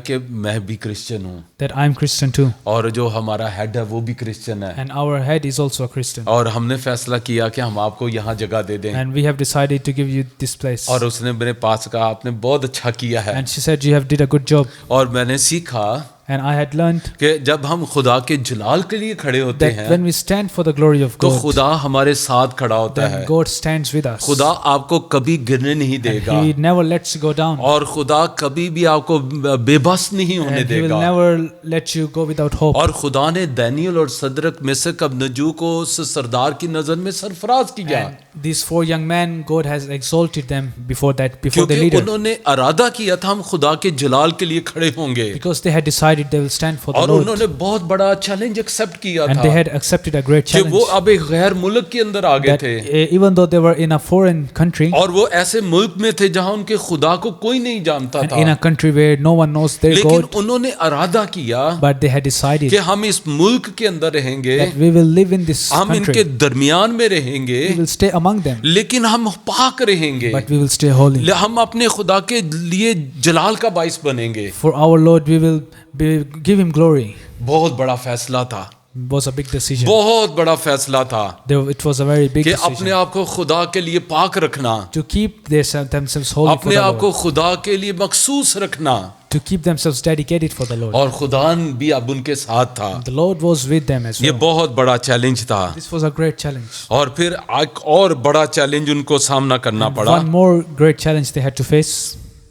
कि मैं भी क्रिश्चियन हूँ
that I'm Christian too.
और जो हमारा हेड है वो भी क्रिश्चियन है
And our head is also a Christian.
और हमने फैसला किया कि हम आपको यहाँ जगह दे दें।
And we have decided to give you this place.
और उसने मेरे पास कहा आपने बहुत अच्छा किया है।
And she said, you have did a good job.
और मैंने सीखा
And I had learned
कि जब हम खुदा के जलाल के लिए खड़े होते
that
हैं
when we stand for the glory of
तो
God,
खुदा हमारे साथ खड़ा होता है।
then God stands with us.
खुदा आपको कभी गिरने नहीं
And
देगा
He never lets you go down.
और खुदा कभी भी आपको बेबस नहीं होने
And He will
देगा।
never let you go without hope.
और खुदा ने दानियल और सदरक मेशक अबदनगो को उस सरदार की नजर में सरफराज किया
And these 4 young men, God has exalted them before the
क्योंकि
leader,
उन्होंने इरादा किया था हम खुदा के जलाल के लिए खड़े होंगे
because they had decided they will stand for the
और
Lord.
उन्होंने बहुत बड़ा चैलेंज एक्सेप्ट किया
And
था
they had accepted a great
कि वो
challenge.
अब एक गैर मुल्क के अंदर आ गए
That
थे
even though they were in a foreign country,
और वो ऐसे मुल्क में थे जहां उनके खुदा को कोई नहीं जानता
and
था,
in a country where no one knows their
लेकिन
God,
उन्होंने इरादा किया
but they had decided
कि हम इस मुल्क के अंदर रहेंगे,
that we will live in this
हम इनके
country.
दरमियान में रहेंगे,
We will stay among them,
लेकिन हम पाक रहेंगे,
but we will stay holy.
हम अपने खुदा के लिए जलाल का बाइस बनेंगे।
For our Lord, we will give Him glory.
बहुत बड़ा फैसला था,
It was a big decision.
बहुत बड़ा फैसला था
It was a very big
कि अपने
decision
आप को खुदा के लिए पाक रखना,
to keep themselves holy for
अपने
the
आप को
Lord,
खुदा के लिए मखसूस रखना।
to keep themselves dedicated for the Lord.
और खुदा भी अब उनके साथ था।
The Lord was with them as
ये
well.
बहुत बड़ा चैलेंज था
This was a great challenge.
और फिर एक और बड़ा चैलेंज उनको सामना करना पड़ा।
One more great challenge they had to face,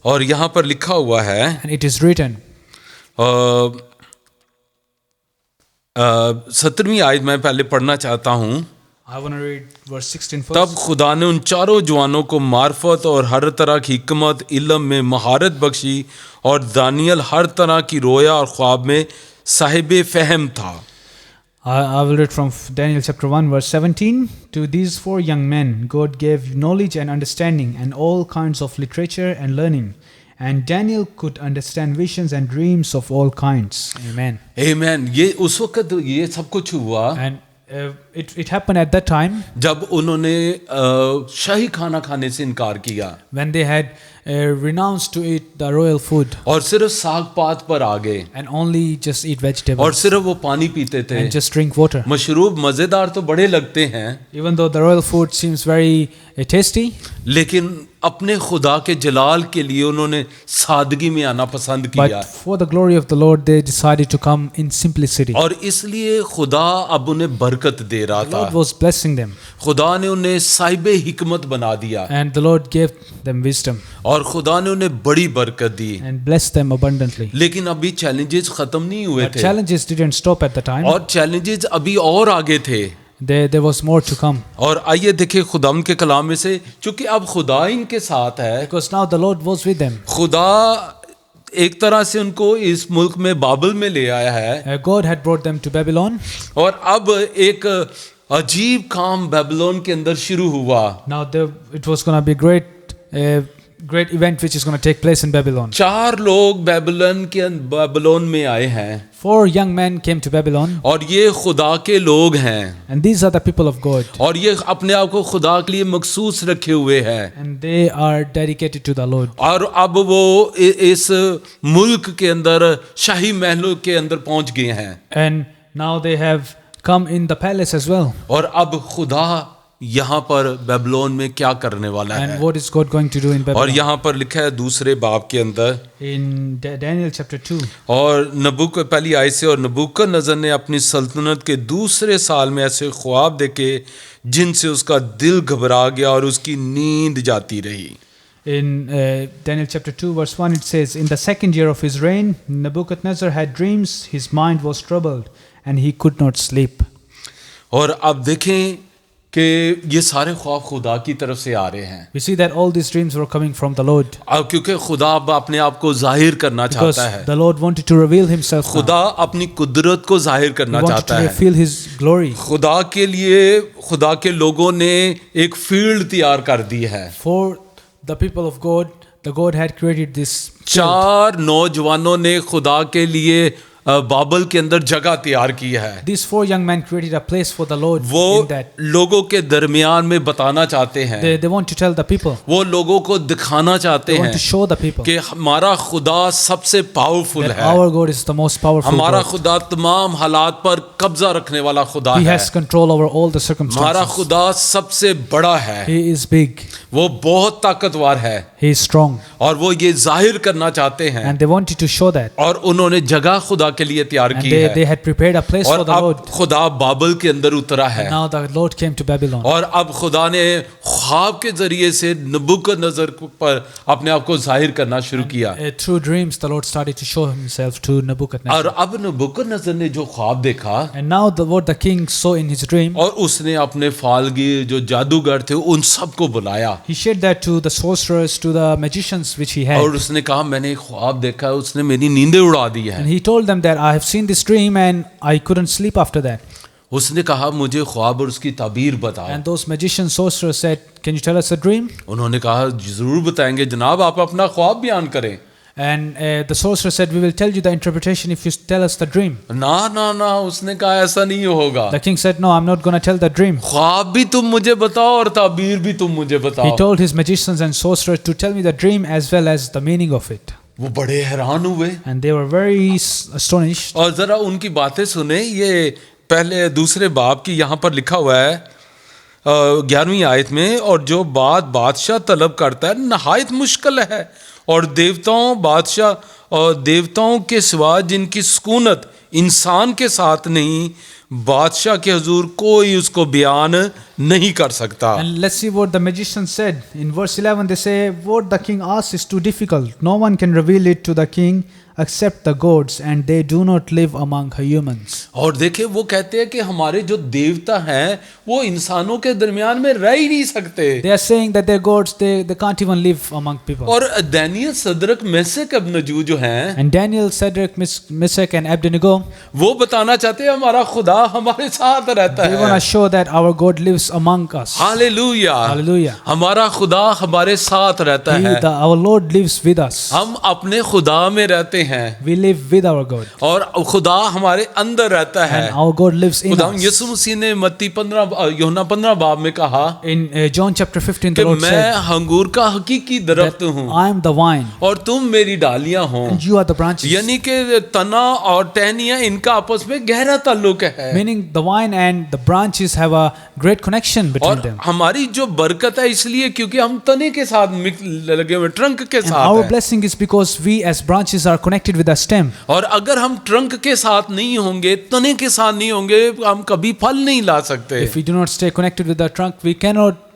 और यहाँ पर लिखा हुआ है
and it is written.
17वीं आयत मैं पहले पढ़ना चाहता हूँ।
I want to read verse 16 first.
तब खुदा ने उन चारों जवानों को मार्फत और हर तरह की हिकमत इल्म में महारत बख्शी और दानियल हर तरह की रोया और ख्वाब में साहिब फहम था।
I will read from Daniel chapter 1 verse 17. To these 4 young men God gave knowledge and understanding and all kinds of literature and learning. And Daniel could understand visions and dreams of all kinds. Amen.
आमीन। ये उस वक्त ये सब कुछ हुआ
And it happened at that time
जब उन्होंने शाही खाना खाने से इनकार किया
when they had renounced to eat the royal food
और सिर्फ साग पात पर आ गए
and only just eat
और
vegetables
सिर्फ वो पानी पीते थे।
and just drink water.
मशरूब मज़ेदार तो बड़े लगते हैं,
Even though the royal food seems very tasty,
लेकिन अपने खुदा के जलाल के लिए उन्होंने सादगी में आना पसंद किया
but for the glory of the Lord they decided to come in simplicity.
और इसलिए खुदा अब उन्हें बरकत दे रहा
The Lord
था।
was blessing them
खुदा ने उन्हें साहिबे हिकमत बना दिया
and the Lord gave them wisdom
और खुदा ने उन्हें बड़ी बरकत दी।
and blessed them abundantly.
लेकिन अभी चैलेंजेस खत्म नहीं हुए
But
थे
challenges didn't stop at the time.
और चैलेंजेस अभी और आगे थे।
There was more to come.
और आइए देखिए खुदाम के कलाम में से, क्योंकि अब खुदा इनके साथ है,
Because now the Lord was with them.
खुदा एक तरह से उनको इस मुल्क में बाबल में ले आया है
God had brought them to Babylon.
और अब एक अजीब काम बेबीलोन के अंदर शुरू हुआ।
Now it was going to be great event which is going to take place in Babylon.
4 लोग बेबीलोन में आए हैं
4 young men came to Babylon
और ये खुदा के लोग हैं
and these are the people of God
और ये अपने आप को खुदा के लिए मखसूस रखे हुए हैं
and they are dedicated to the Lord.
और अब वो इस मुल्क के अंदर शाही महलों के अंदर पहुंच गए हैं
And now they have come in the palace as well.
और अब खुदा यहाँ पर बेबीलोन में क्या करने वाला
And
है।
what is God going to do in
और
Babylon?
यहाँ पर लिखा है दूसरे बाब के अंदर
In Daniel chapter 2.
और पहली आयत से, और नबूकदनेस्सर ने अपनी सल्तनत के दूसरे साल में ऐसे ख्वाब देखे जिनसे उसका दिल घबरा गया और उसकी नींद जाती रही।
In Daniel chapter 2 verse 1 it says, In the second year of his reign, Nebuchadnezzar had dreams, his mind was troubled and he could not sleep.
और अब देखें कि ये सारे ख्वाब खुदा की तरफ से आ रहे हैं।
We see that all these dreams were coming from the Lord.
अब क्योंकि खुदा अब अपने आप को जाहिर करना
Because
चाहता है,
the Lord wanted to reveal himself now.
खुदा अपनी कुदरत को जाहिर
He
करना
wanted
चाहता
to
है।
reveal his glory.
खुदा के लिए खुदा के लोगों ने एक फील्ड तैयार कर दी है।
For the people of God, the God had created this field.
4 नौजवानों ने खुदा के लिए बाबल के अंदर जगह तैयार की है।
These 4 young men created a place for the Lord
वो
in that.
लोगों के दरमियान में बताना चाहते हैं,
They want to tell the people.
वो लोगों को दिखाना चाहते
They want
हैं
to show the people
कि हमारा खुदा सबसे पावरफुल
that
है,
our God is the most powerful
हमारा
God.
खुदा तमाम हालात पर कब्जा रखने वाला खुदा
He
है,
has control over all the
हमारा
circumstances.
खुदा सबसे बड़ा है,
He is big.
वो बहुत ताकतवर है
He is strong.
और वो ये जाहिर करना चाहते हैं।
And they wanted to show that.
और उन्होंने जगह खुदा के लिए तैयार
And
की
they
है
had prepared a place for
और
the Lord.
अब खुदा बाबल के अंदर उतरा है
Now the Lord came to Babylon.
और अब खुदा ने ख्वाब के जरिए से नबूकदनेस्सर पर अपने आप को जाहिर करना शुरू किया।
Through dreams, the Lord started to show himself to
और
Nebuchadnezzar.
अब नबूकदनेस्सर ने जो ख्वाब देखा
And now what the king saw in his dream,
और उसने अपने फालगीर जो जादूगर थे उन सबको बुलाया
he shared that to the sorcerers, to the magicians which he had.
और उसने कहा मैंने एक ख्वाब देखा है, उसने मेरी नींदें उड़ा दी
And
है।
he told them that I have seen this dream and I couldn't sleep after that.
उसने कहा मुझे ख्वाब और उसकी ताबीर बताओ।
And those magicians, sorcerers said, Can you tell us a dream?
उन्होंने कहा जरूर बताएंगे जनाब, आप अपना ख्वाब बयान करें।
And the sorcerer said, We will tell you the interpretation if you tell us the dream.
ना ना ना, उसने कहा ऐसा नहीं होगा,
The king said, No, I'm not going to tell the dream.
ख्वाब भी तुम मुझे बताओ और ताबीर भी तुम मुझे
He
बताओ।
told his magicians and sorcerers to tell me the dream as well as the meaning of it.
वो बड़े हैरान हुए
And they were very astonished.
और जरा उनकी बातें सुने। ये पहले दूसरे बाब की यहाँ पर लिखा हुआ है 11वीं आयत में, और जो बात बादशाह तलब करता है नहायत मुश्किल है और देवताओं के सिवा जिनकी सुकूनत इंसान के साथ नहीं, बादशाह के हुजूर कोई उसको बयान नहीं कर सकता।
And let's see what the magician said. In verse 11 they say, What the king asks is too difficult. No one can reveal it to the king except the gods, and they do not live among humans.
और देखे वो कहते हैं कि हमारे जो देवता हैं वो इंसानों के दरमियान में रह ही नहीं सकते।
They are saying that their gods, they can't even live among people.
और दानियल, सदरक, मेशक, अबदनगो जो हैं
And Daniel, Shadrach, Meshach and Abednego,
वो बताना चाहते हैं हमारा खुदा हमारे साथ रहता
they want
है।
to show that our God lives among us.
Hallelujah,
Hallelujah.
हमारा खुदा हमारे साथ रहता है।
Our Lord lives with us.
हम अपने खुदा में रहते हैं
We live with our God.
और खुदा हमारे अंदर रहता है।
And our God lives in
खुदा
us.
यीशु मसीह ने मत्ती 15 यूहन्ना 15 बाब में कहा
In John chapter 15,
कि
the Lord
मैं
said
अंगूर का हकीकी
that
दरख्त हूँ
I am the vine
और तुम मेरी डालियां हो।
and you are the branches.
यानी कि तना और टहनियां इनका आपस में गहरा ताल्लुक है
Meaning the vine and the branches have a great connection between
और
them.
हमारी जो बरकत है इसलिए क्योंकि हम तने के साथ लगे हुए, ट्रंक के
And
साथ
our
हैं।
blessing is because we as branches are connected with the stem.
और अगर हम ट्रंक के साथ नहीं होंगे, तने के साथ नहीं होंगे, हम कभी फल नहीं ला सकते।
If we do not stay connected with the trunk, we cannot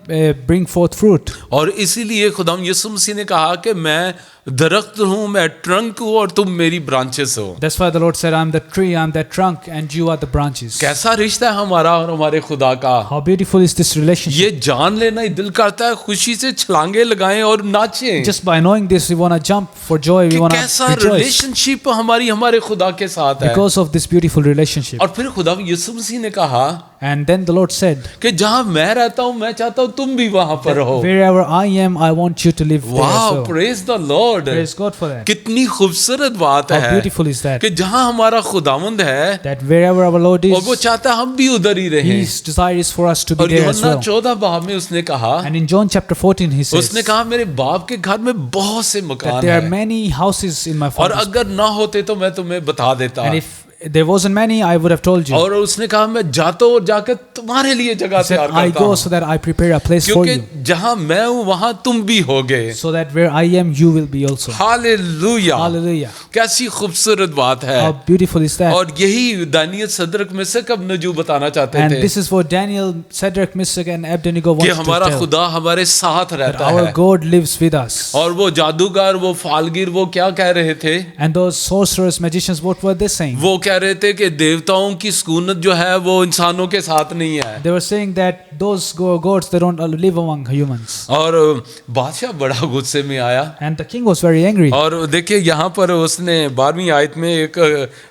bring forth fruit.
और इसीलिए खुदा यीशु मसीह ने कहा कि मैं दरख्त हूँ, मैं ट्रंक हूँ और तुम मेरी ब्रांचेस हो।
That's why the Lord said, I am the tree, I am the trunk, and you are the branches.
कैसा रिश्ता है हमारा और हमारे खुदा का।
How beautiful is this relationship?
ये जान लेना ही दिल करता है खुशी से छलांगे लगाएं और नाचें
Just by knowing this, we want to jump for joy,
कि
we want
कैसा
to rejoice
रिलेशनशिप हमारे खुदा के साथ है।
because of this beautiful relationship.
और फिर खुदा यीशु मसीह ने कहा
And then the Lord said,
कि जहाँ मैं रहता हूँ मैं चाहता हूँ तुम भी वहां पर हो।
wherever I am, I want you to live there as
वाह,
well.
Praise the Lord.
Praise God for that.
कितनी खूबसूरत बात
How
है
beautiful is that?
कि जहाँ हमारा खुदावंद है
That wherever our Lord
और वो
is,
चाहता है हम भी उधर ही रहें।
His desire is for us to be
और
there as
यूहन्ना
well.
14 बाब में उसने कहा,
And in John chapter 14, He says
उसने कहा मेरे बाप के घर में बहुत से
that
मकान
there are
हैं
many houses in my
और
father's.
अगर ना होते तो मैं तुम्हें बता देता।
And if there wasn't many, I would have told you.
और उसने कहा मैं जाता हूँ और जाकर तुम्हारे लिए जगह
He said,
तैयार
I
करता
go
हूँ
so that I prepare a place for
क्योंकि
you,
जहाँ मैं हूँ वहां तुम भी होगे।
so that where I am, you will be also.
Hallelujah,
Hallelujah.
कैसी खूबसूरत बात है।
How beautiful is that?
और यही दानियल सदरक में से कब नजू बताना चाहते
And
थे
this is what Daniel, Shadrach, Meshach, and Abednego
कि
wanted to
हमारा
tell.
खुदा हमारे साथ
That
रहता
our
है।
God lives with us.
और वो जादूगर, वो फालगिर, वो क्या कह रहे थे?
And those sorcerers, magicians, what were they saying?
वो कह रहे थे कि देवताओं की सुकूनत जो है वो इंसानों के साथ नहीं है।
They were saying that those gods, they don't live among humans.
और बादशाह बड़ा गुस्से में आया
And the king was very angry.
और देखिए यहाँ पर उसने 12वीं आयत में एक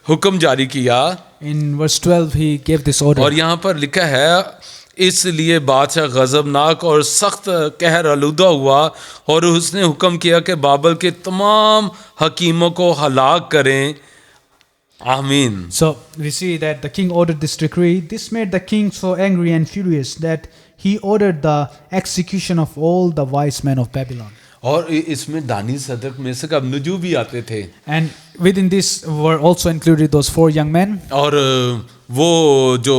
हुक्म जारी किया
In verse 12, he gave this order.
और यहाँ पर लिखा है इसलिए बादशाह गजबनाक और सख्त कहर आलूदा हुआ और उसने हुक्म किया कि बाबल के तमाम हकीमों को हलाक करें। आमीन।
So we see that the king ordered this decree. This made the king so angry and furious that he ordered the execution of all the wise men of Babylon.
और इसमें दानी सदक में से कब नजू भी आते थे
And within this were also included those 4 young men.
और वो जो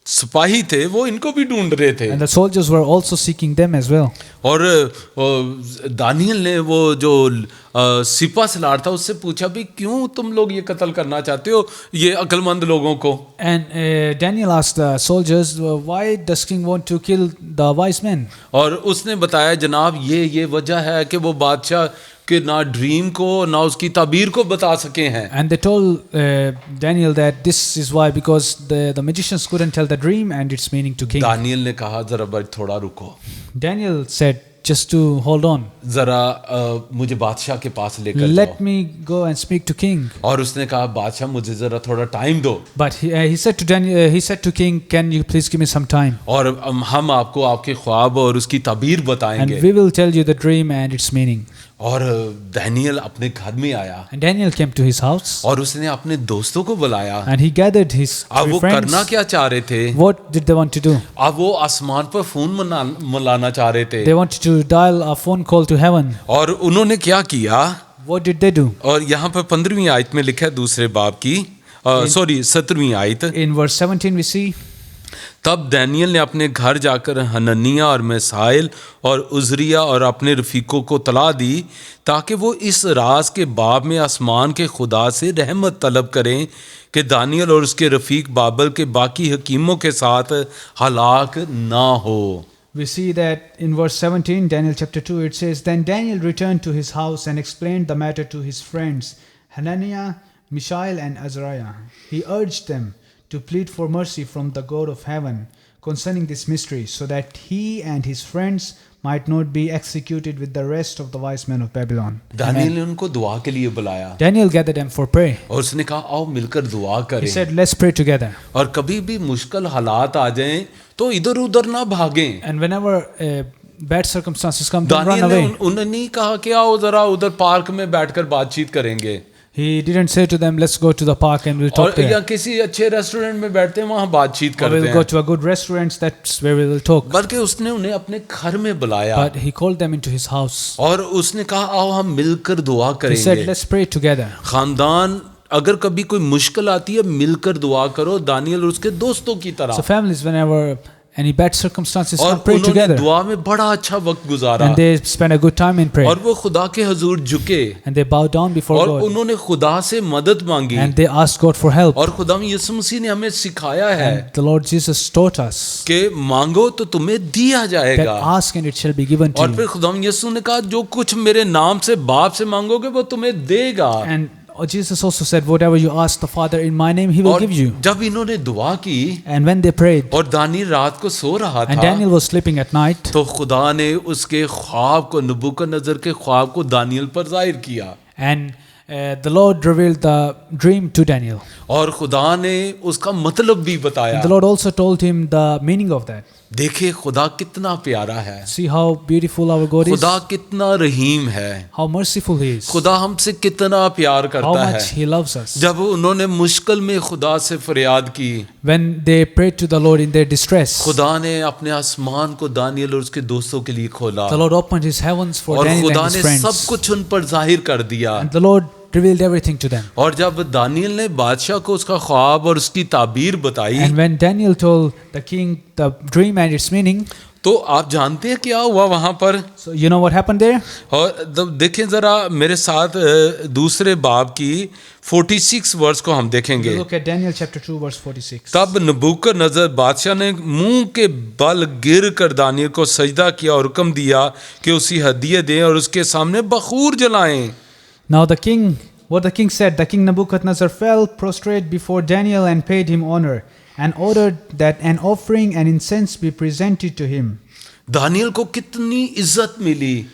सिपाही थे वो इनको भी ढूंढ रहे थे
And the soldiers were also seeking them as well.
और दानियल ने वो जो सिपा सलार था उससे पूछा भी क्यों तुम लोग ये कत्ल करना चाहते हो ये अक्लमंद लोगों को।
And Daniel asked the soldiers, why does king want to kill the wise men?
और उसने बताया जनाब ये वजह है कि वो बादशाह कि ना ड्रीम को ना उसकी ताबीर को बता सके हैं।
And they told Daniel that this is why, because the magicians couldn't tell the dream and its meaning to king.
Daniel ने कहा जरा बस थोड़ा रुको,
Daniel said, just to hold on.
जरा मुझे बादशाह के पास लेकर
Let
जाओ।
me go and speak to king.
और उसने कहा बादशाह मुझे जरा थोड़ा टाइम दो
But he said to Daniel, he said to king, can you please give me some time?
और हम आपको आपके ख्वाब और उसकी ताबीर
And
बताएंगे।
we will tell you the dream and its meaning.
और दानियल अपने घर में आया
And Daniel came to his house
और उसने अपने दोस्तों को बुलाया।
and he gathered his
अब
3
वो
friends.
करना क्या चाह रहे थे?
What did they want to do?
अब वो आसमान पर फोन मिलाना चाह रहे थे
They wanted to dial a phone call to heaven.
और उन्होंने क्या किया?
What did they do?
और यहाँ पर 15वीं आयत में लिखा है दूसरे बाब की 17वीं आयत।
In verse 17 we see,
तब दानियल ने अपने घर जाकर हननिया और मिसाइल और उजरिया और अपने रफीकों को तला दी ताकि वो इस राज के बाब में आसमान के खुदा से रहमत तलब करें कि दानियल और उसके रफीक बाबल के बाकी हकीमों के साथ हलाक ना हो।
we see that in verse 17, Daniel chapter 2, it says, Then Daniel returned to his house and explained the matter to his friends, Hananiah, Mishael, and Azariah. He urged them to plead for mercy from the God of heaven concerning this mystery, so that he and his friends might not be executed with the rest of the wise men of Babylon.
Daniel ने उनको दुआ के लिए बुलाया
Daniel gathered them for prayer.
और उसने कहा आओ मिलकर दुआ
He
करें
said, let's pray together.
और कभी भी मुश्किल हालात आ जाएं तो इधर उधर ना भागें।
And whenever bad circumstances come, don't run
Daniel ने
away.
उन्होंने नहीं कहा कि आओ जरा उधर पार्क में बैठकर बातचीत करेंगे
He didn't say to them, let's go to the park and we'll talk
और या
there.
किसी अच्छे रेस्टोरेंट में बैठते हैं वहां बातचीत
Or
करते
we'll go
हैं,
to a good restaurant, that's where we will talk.
बल्कि उसने उन्हें अपने घर में बुलाया
But he called them into his house.
और उसने कहा आओ हम मिलकर दुआ
He said,
करेंगे।
let's pray together.
खानदान अगर कभी कोई मुश्किल आती है मिलकर दुआ करो, दानियल और उसके दोस्तों की
So
तरह।
families, whenever any bad circumstances
और
come, pray
उन्होंने
together.
दुआ में बड़ा अच्छा वक्त गुजारा
And they spend a good time in prayer.
और वो खुदा के हजूर झुके
And they bow down before
और
God.
उन्होंने खुदा से मदद मांगी
And they ask God for help.
और खुदा यीशु मसीह ने हमें सिखाया है
And the Lord Jesus taught us
कि मांगो तो तुम्हें दिया
that
जाएगा।
ask and it shall be given to
और फिर
you.
खुदा यीशु ने कहा जो कुछ मेरे नाम से बाप से मांगोगे वो तुम्हें देगा।
And Jesus also said, whatever you ask the Father in my name, He will
और
give you.
जब इन्होंने दुआ की
And when they prayed,
और दानियल रात को सो रहा
and
था
Daniel was sleeping at night,
तो खुदा ने उसके ख्वाब को नबूकदनेस्सर के ख्वाब को दानियल पर जाहिर किया
and the Lord revealed the dream to Daniel.
और खुदा ने उसका मतलब भी बताया।
And the Lord also told him the meaning of that.
देखिए खुदा कितना प्यारा है,
See how beautiful our God is,
खुदा कितना रहीम है,
how merciful He is,
खुदा हमसे कितना प्यार
how
करता है।
much He loves us.
जब उन्होंने मुश्किल में खुदा से फरियाद की,
When they prayed to the Lord in their distress,
खुदा ने अपने आसमान को दानियल और उसके दोस्तों के लिए खोला
the Lord opened His heavens for
और
Daniel
खुदा
and
ने
his friends.
सब कुछ उन पर जाहिर कर दिया।
And the Lord revealed everything to them.
और जब दानियल ने बादशाह को उसका ख्वाब और उसकी ताबीर बताई
And when Daniel told the king the dream and its meaning,
तो आप जानते हैं क्या हुआ वहां पर?
so you know what happened there?
और देखें जरा मेरे साथ दूसरे बाब की 46 वर्ष को हम देखेंगे।
You look at Daniel chapter 2 verse 46.
तब नबूकदनेस्सर बादशाह ने मुंह के बल गिर कर दानियल को सजदा किया और हुक्म दिया कि उसी हदिये दें और उसके सामने बखूर जलाएं।
Now the king, what the king said, the king Nebuchadnezzar fell prostrate before Daniel and paid him honor, and ordered that an offering and incense be presented to him.
Daniel को कितनी इज्जत मिली,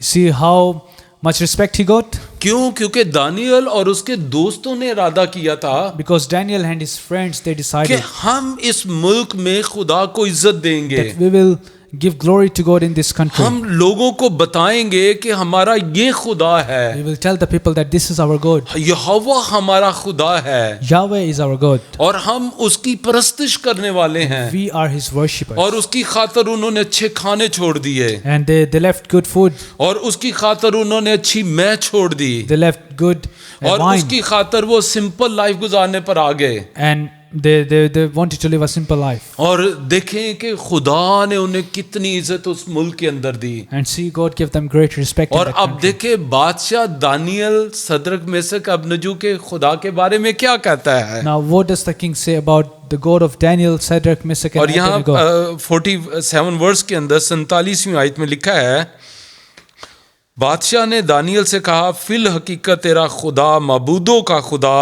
See how much respect he got?
क्यों? क्योंकि Daniel और उसके दोस्तों ने इरादा किया था
Because Daniel and his friends, they
कि
decided
हम इस मुल्क में खुदा को इज्जत देंगे,
that we will give glory to God in this country.
हम लोगों को बताएंगे कि हमारा ये खुदा
We
है,
will tell the people that this is our God.
यहोवा हमारा खुदा है
Yahweh is our God.
और हम उसकी परस्तिश करने वाले हैं।
We are his worshippers.
और उसकी खातर उन्होंने अच्छे खाने छोड़ दिए
And they left good food.
और उसकी खातर उन्होंने अच्छी मैं छोड़ दी
They left good
और
wine.
उसकी खातर वो सिंपल लाइफ गुजारने पर आ गए।
And they wanted to live a simple life.
और देखें कि खुदा ने उन्हें कितनी इज्जत उस मुल्क के अंदर दी।
And see, God gave them great respect in
और
that
अब
country.
देखें बादशाह दानियल सदरक मेशक अबनजू के खुदा के बारे में क्या कहता है।
Now, what does the king say about the God of Daniel, Shadrach, Meshach, and
और यहाँ
Abednego?
47 वर्ष के अंदर 47वीं आयत में लिखा है, बादशाह ने दानियल से कहा फिल हकीकत तेरा खुदा मबूदों का खुदा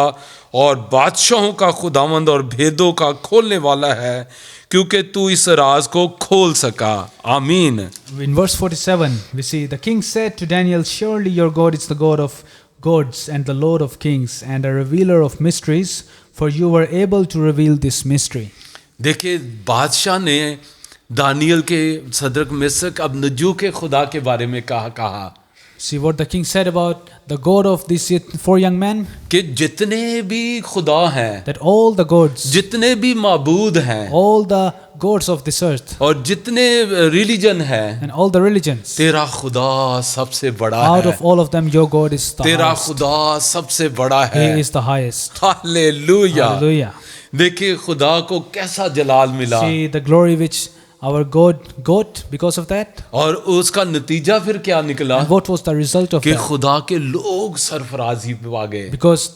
और बादशाहों का खुदावंद और भेदों का खोलने वाला है, क्योंकि तू इस राज को खोल सका। आमीन।
In verse 47, we see the king said to Daniel, surely your God is the God of gods and the Lord of kings and a revealer of mysteries, for you were able to reveal this mystery.
देखिए बादशाह ने Daniel के सदरक Meshach अबनजू के खुदा के बारे में कहा
See what the king said about the God of these 4 young men?
कि जितने भी खुदा हैं,
That all the gods,
जितने भी माबूद हैं
all the gods of this earth
और जितने रिलीजन हैं,
and all the religions,
तेरा खुदा सबसे बड़ा
out
है।
of all of them your God is the
तेरा
highest.
खुदा सबसे बड़ा है।
He is the highest.
Hallelujah.
Hallelujah.
देखिए खुदा को कैसा जलाल मिला
See the glory which our God got because of that.
और उसका नतीजा फिर क्या निकला
And what was the result of
कि
that?
खुदा के लोग सरफराजी पे आ गए।
Because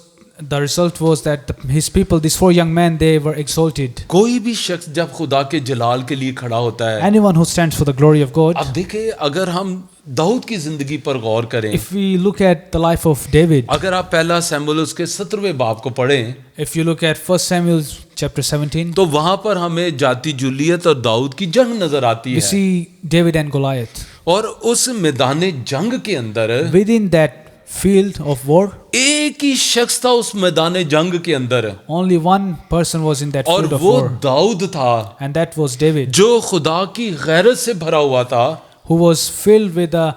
the result was that his people, these 4 young men, they were exalted.
कोई भी शख्स जब खुदा के जलाल के लिए खड़ा होता है,
Anyone who stands for the glory of God.
अब देखिए अगर हम दाऊद की जिंदगी पर गौर करें,
If we look at the life of David,
अगर आप पहला शमूएल उसके 17वें बाब को पढ़ें
if you look at 1 Samuel chapter 17,
तो वहां पर हमें जाति जुलियत और दाऊद की जंग नजर आती
we
है।
see David and Goliath.
और उस मैदान जंग के अंदर
Within that field of war,
एक ही शख्स था उस मैदान जंग के अंदर,
only one person was in that
और
field of
वो
war,
दाऊद था
and that was David,
जो खुदा की गैरत से भरा हुआ था
who was filled with a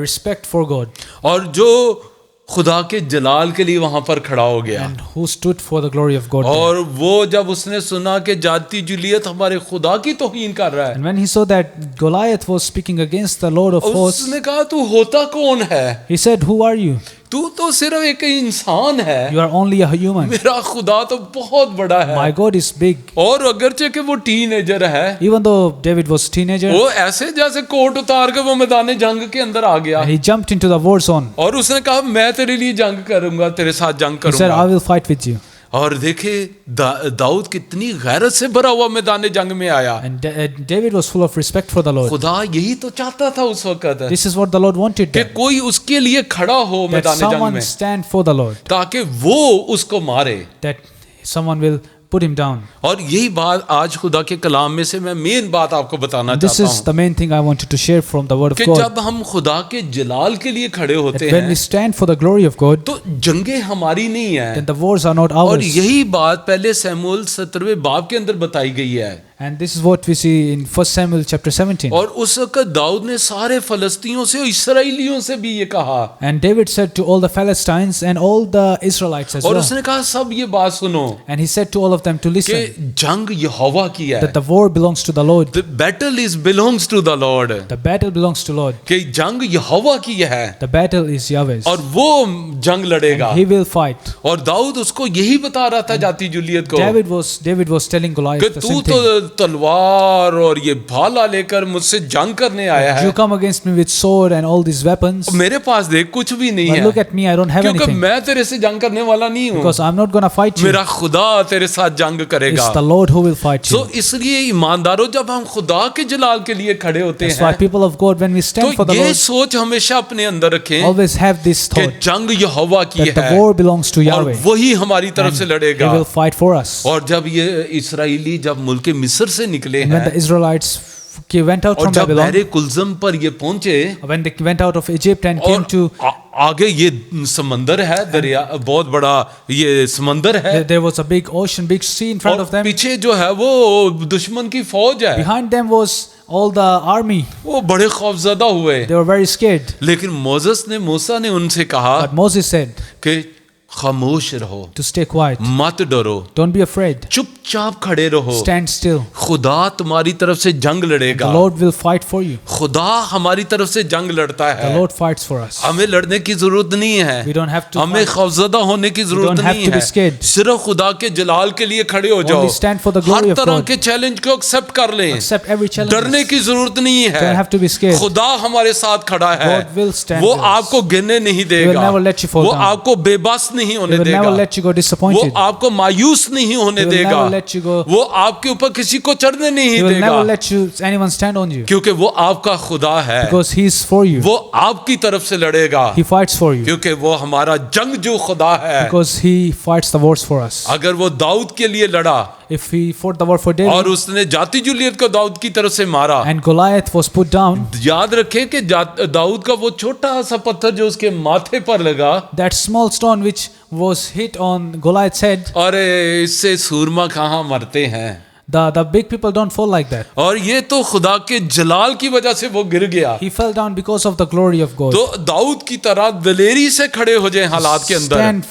respect for God,
और जो खुदा के जलाल के लिए वहां पर खड़ा हो गया।
and who stood for the glory of God. there.
और वो जब उसने सुना कि जाती जूलियत हमारे खुदा की तौहीन कर रहा है,
And when he saw that Goliath was speaking against the Lord of hosts,
उसने कहा तू होता कौन है,
he said, "Who are you?
तू तो सिर्फ एक इंसान है,
You are only a human.
मेरा खुदा तो बहुत बड़ा है।
My God is big."
और अगरचे कि वो टीनेजर है,
Even though David was teenager,
वो ऐसे जैसे कोट उतार के वो मैदान जंग के अंदर आ गया
and he jumped into the war zone.
और उसने कहा मैं तेरे लिए जंग करूंगा, तेरे साथ जंग
He said, "I
करूंगा।
will fight with you."
और देखे दाऊद कितनी गैरत से भरा हुआ मैदान जंग में आया।
And David was full of respect for the Lord.
खुदा यही तो चाहता था उस वक्त
This is what the Lord wanted,
कि
that
कोई उसके लिए खड़ा हो मैदान जंग
someone
में,
stand for the Lord,
ताकि वो उसको मारे।
that someone will put him down.
और यही बात आज खुदा के कलाम में से मैं मेन बात आपको बताना
This
चाहता
is
हूँ
the main thing I wanted to share from the word of
कि
God.
जब हम खुदा के जलाल के लिए खड़े
That
होते
when we
हैं
stand for the glory of God,
तो जंगे हमारी नहीं है।
then the wars are not
और
ours.
यही बात पहले शमूएल 17वें बाब के अंदर बताई गई है।
And this is what we see in 1 Samuel chapter 17.
और उस वक्त दाऊद ने सारे फलस्तियों से और इसराइलियों से भी ये कहा,
And David said to all the Philistines and all the Israelites as
और
well.
उसने कहा सब ये बात सुनो
And he said to all of them to
कि
listen,
जंग यहोवा की है।
that the war belongs to the Lord.
The battle is belongs to the Lord।
The battle belongs to Lord.
कि जंग यहोवा की है
The battle is Yahweh's.
और वो जंग लड़ेगा।
And he will fight.
और दाऊद उसको यही बता रहा था जाती जूलियत को
David was telling
कि
Goliath the
तू
same
तो
thing.
तलवार और ये भाला लेकर मुझसे जंग करने आया
You
है,
come against me with sword and all these weapons.
मेरे पास देख कुछ भी नहीं
But look
है,
at me, I don't have
क्योंकि
anything.
मैं तेरे से जंग करने वाला नहीं हूँ।
Because I'm not going to fight you.
मेरा खुदा तेरे साथ जंग करेगा।
It's the Lord who will fight you.
तो इसलिए ईमानदारों जब हम खुदा के जलाल के लिए खड़े होते
That's why
हैं
people of God, when we stand for
तो
the
ये
Lord,
सोच हमेशा अपने अंदर रखें
always have this
कि
thought
जंग यहोवा की
that the
है
war belongs to
और
Yahweh.
वही हमारी तरफ से
And He
लड़ेगा।
will fight for us.
और जब ये इसराइली जब मुल्क मिस्र से निकले
And when the
हैं
Israelites went out
और
from
जब
Babylon,
बहरे कुलजम पर ये पहुंचे
when they went out of Egypt and came
और
to,
आगे ये समंदर है, दरिया बहुत बड़ा ये समंदर है
there was a big ocean, big sea in front
और
of them.
पीछे जो है वो दुश्मन की फौज है,
Behind them was all the army.
वो बड़े खौफजदा हुए।
They were very scared.
लेकिन मोसेस ने मूसा ने उनसे कहा
But Moses said
कि खामोश रहो,
to stay quiet.
मत डरो,
Don't be afraid.
चुपचाप खड़े रहो,
Stand still.
खुदा तुम्हारी तरफ से जंग
The
लड़ेगा।
Lord will fight for you.
खुदा हमारी तरफ से जंग लड़ता
The
है,
Lord fights for us.
हमें लड़ने की जरूरत नहीं है,
We don't have to
हमें
fight.
खौफजदा होने की जरूरत
don't have
नहीं
to be
है,
scared.
सिर्फ खुदा के जलाल के लिए खड़े हो जाओ।
Only stand for the glory
her
of
तरह
God.
के चैलेंज को एक्सेप्ट कर लें,
Accept every challenge.
डरने की जरूरत नहीं है,
Don't have to be scared.
खुदा हमारे साथ खड़ा है,
God will stand
वो
with us.
आपको गिरने नहीं
will
देगा,
never let you fall
वो
down.
आपको बेबस नहीं
He
होने
will never
देगा,
let you go
वो
disappointed.
आपको मायूस नहीं होने
He will
देगा,
never let you go-
वो आपके ऊपर किसी को चढ़ने नहीं
He will
देगा,
never let you anyone stand on you.
क्योंकि वो आपका खुदा है,
Because He is for you.
वो आपकी तरफ से लड़ेगा,
He fights for you.
क्योंकि वो हमारा जंग जो खुदा है।
Because He fights the wars for us.
अगर वो दाऊद के लिए लड़ा
If He fought the war for
और
David
उसने जाती जूलियत को दाऊद की तरफ से मारा,
and Goliath was put down,
याद रखे कि दाऊद का वो छोटा सा पत्थर जो उसके माथे पर लगा,
that small stone which was hit on Goliath's head,
अरे इससे सूरमा कहाँ मरते हैं,
the big people don't fall like that.
और ये तो खुदा के जलाल की वजह से वो गिर गया।
He fell down because of the glory of God.
तो दाऊद की तरह दलेरी से खड़े हो जाए हालात के अंदर,
Stand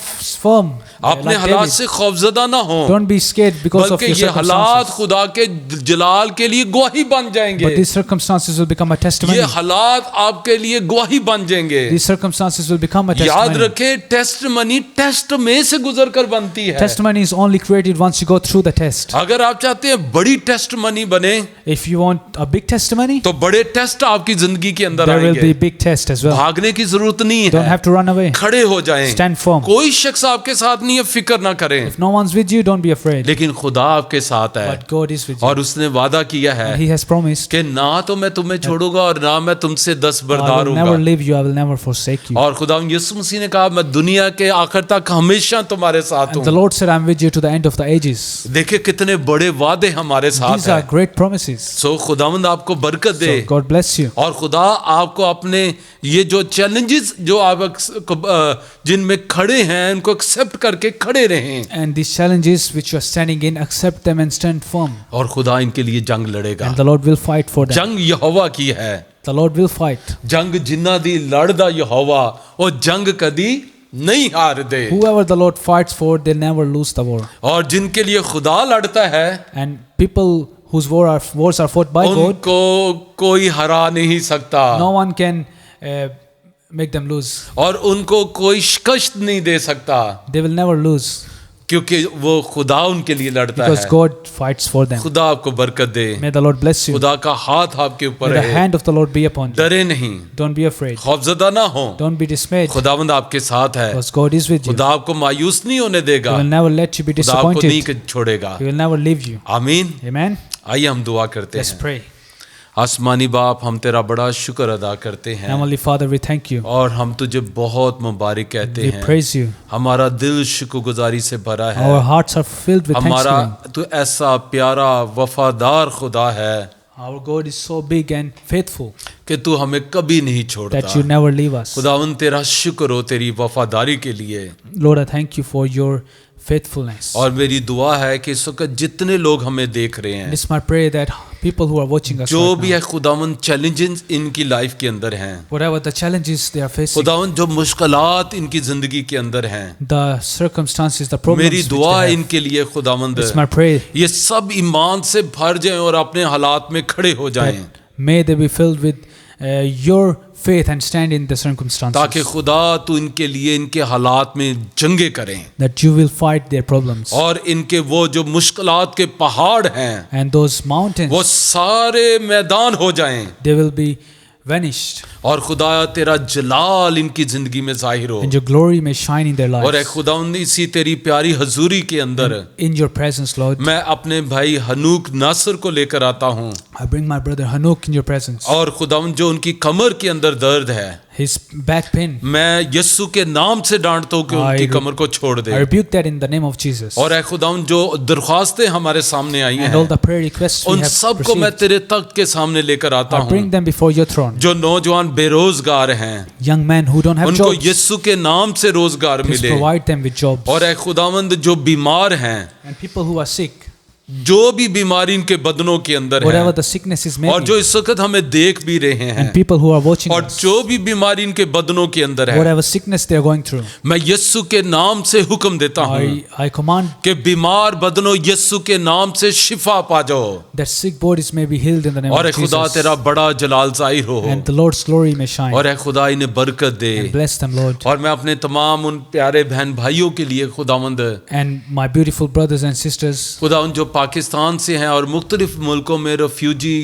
firm.
अपने
like
हालात
David.
से खौफजदा ना हो,
Don't be scared because of
बल्कि
your
ये हालात
circumstances.
खुदा के जलाल के लिए गवाही बन जाएंगे,
But these circumstances will become a testimony.
ये हालात आपके लिए गवाही बन जाएंगे।
These circumstances will become a
याद
testimony.
रखे टेस्टमनी टेस्ट में से गुजर कर बनती है।
Testimony is only created once you go through the test.
अगर आप चाहते हैं बड़ी टेस्टमनी बने
If you want a big testimony,
तो बड़े टेस्ट आपकी जिंदगी के अंदर
there will be
आएंगे।
big test as well.
भागने की जरूरत नहीं
Don't
है,
have to run away.
खड़े हो जाएं।
Stand firm.
कोई शख्स आपके साथ नहीं है, फिक्र ना करें,
If no one's with you, don't be afraid.
लेकिन खुदा आपके साथ है
But God is with you.
और उसने वादा किया है
He has promised,
कि ना तो मैं तुम्हें छोड़ूंगा और ना मैं तुमसे
I
दस्तबरदार
will never
हूँगा।
leave you, I will never forsake you.
और खुदा यीशु मसीह ने कहा मैं दुनिया के आखिर तक हमेशा तुम्हारे साथ
And the
हूँ।
Lord said, I'm with you to the end of the ages.
देखिए कितने बड़े वादे वादे हमारे साथ
These are
हैं।
great promises.
सो खुदावंद आपको बरकत दे
So God bless you.
और खुदा आपको अपने ये जो चैलेंजेस जो आप जिनमें खड़े हैं उनको एक्सेप्ट करके खड़े रहें
And these challenges which you are standing in, accept them and stand firm.
और खुदा इनके लिए जंग लड़ेगा।
And the Lord will fight for them.
जंग यहोवा की है।
The Lord will fight.
जंग जिन्ना दी लड़दा यहोवा वो जंग कदी नहीं हार दे।
Whoever the Lord fights for, they never lose the war.
और जिनके लिए खुदा लड़ता है
And people whose wars are fought by God,
उनको कोई हरा नहीं सकता
no one can make them lose.
और उनको कोई शिकस्त नहीं दे सकता
They will never lose
क्योंकि वो खुदा उनके लिए लड़ता
because
है।
God fights for them.
खुदा आपको बरकत दे।
May the Lord bless you.
खुदा का हाथ आपके ऊपर
May the
है।
hand of the Lord be upon you.
डरे नहीं,
Don't be afraid.
खौफजदा ना हो।
Don't be dismayed
खुदावंद आपके साथ है।
because God is with you.
खुदा आपको मायूस नहीं होने
He
देगा।
will never let you be
खुदा आपको नहीं
disappointed.
छोड़ेगा।
He will never leave you.
आमीन।
Amen.
आइए हम दुआ करते
Let's
हैं।
pray.
आसमानी बाप हम तेरा बड़ा शुक्र अदा करते हैं
Heavenly Father, we thank you.
और हम तुझे बहुत मुबारक कहते
We
हैं।
praise you.
हमारा दिल शुक्रगुजारी से भरा है।
Our hearts are filled with
हमारा
thanksgiving.
तू ऐसा प्यारा वफादार खुदा है
Our God is so big and faithful
कि तू हमें कभी नहीं छोड़ता।
that you never leave us.
खुदावन तेरा शुक्र हो तेरी वफादारी के लिए।
Lord, I thank you for your faithfulness.
और मेरी दुआ है कि इस वक्त जितने लोग हमें देख रहे
And
हैं
it's my prayer that people who are watching us
जो
right
भी
now,
है खुदावन चैलेंजेस इनकी लाइफ के अंदर हैं,
whatever the challenges they are facing,
खुदावन जो मुश्किलात इनकी जिंदगी के अंदर हैं,
the circumstances, the problems
मेरी
which
दुआ
they have,
इनके लिए खुदावंद
it's my prayer
ये सब ईमान से भर जाएं और अपने हालात में खड़े हो जाएं
that may they be filled with your faith and stand in the
ताकि
circumstances,
खुदा तू इनके लिए इनके हालात में जंगे करें
that you will fight their problems.
और इनके वो जो मुश्किलात के पहाड़ हैं
And those mountains,
वो सारे मैदान हो जाएं
they will be vanished,
और खुदा तेरा जलाल इनकी जिंदगी में जाहिर हो
and your glory may shine in their
और ए
lives.
खुदा इसी तेरी प्यारी हजूरी के अंदर
In your presence, Lord,
मैं अपने भाई हनूक नासर को लेकर आता हूँ
I bring my brother Hanuk in your presence.
और खुदा जो उनकी कमर के अंदर दर्द है
His back pain,
मैं यस्सु के नाम से डांटता हूँ कि उनकी कमर को छोड़ दे
I rebuke that in the name of Jesus.
और ए खुदा जो दरख्वास्तें हमारे सामने आई
And all
हैं
the prayer requests we
उन
have
सबको मैं
received,
तेरे तख्त के सामने लेकर आता
I bring
हूँ
them before your throne.
जो नौजवान बेरोजगार हैं
Young men who don't have
उनको
jobs,
यस्सु के नाम से रोजगार
please
मिले
provide them with jobs.
और ए खुदावंद जो बीमार हैं
And people who are sick,
जो भी बीमारी इनके बदनों के अंदर
whatever
है
the sicknesses may
और
be,
जो इस वक्त हमें देख भी रहे हैं
and people who are watching
और
us,
जो भी बीमारी इनके बदनों के अंदर है
whatever sickness they are going through,
मैं यस्सु के नाम से हुक्म देता हूँ
I command
कि बीमार बदनों यस्सु के नाम से शिफा पा जाओ
that sick bodies may be healed in the name
और ए
of
खुदा
Jesus,
तेरा बड़ा जलाल जाहिर हो
and the Lord's glory may shine.
और ए खुदा इन्हें बरकत दे
And bless them, Lord.
और मैं अपने तमाम उन प्यारे बहन भाइयों के लिए खुदावंद
And my beautiful brothers and sisters,
खुदा उन जो पाकिस्तान से हैं और मुख्तलिफ मुल्कों में रेफ्यूजी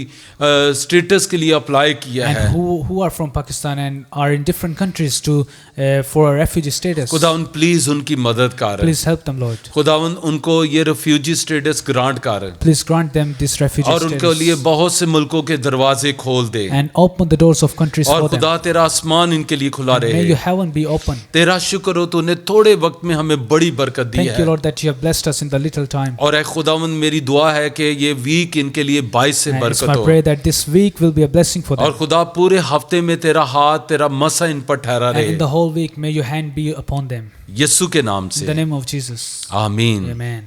स्टेटस के लिए अप्लाई किया
and
है
who are from Pakistan and are in different countries to for a refugee status,
खुदा उन प्लीज उनकी मदद कर
please help them, Lord.
खुदावन उनको ये रेफ्यूजी स्टेटस ग्रांट कर
Please grant them this refugee
और उनके
status
लिए बहुत से मुल्कों के दरवाजे खोल दे
and open the doors of countries
और
for them.
खुदा तेरा आसमान इनके लिए खुला
And may
रहे
your heaven be open.
तेरा शुक्र हो तूने थोड़े वक्त में हमें बड़ी बरकत दी
Thank you,
है
Lord, that you have blessed us in the little time.
और ए खुदावन मेरी दुआ है कि ये वीक इनके लिए 22 से
And it's
बरकत
my
हो
prayer that this week will be a blessing for
और
them.
खुदा पूरे हफ्ते में तेरा हाथ तेरा मसा इन पर ठहरा
And in
रहे
the whole week, may your hand be upon them.
Yesu के नाम
In the
से
name of Jesus.
आमीन
Amen.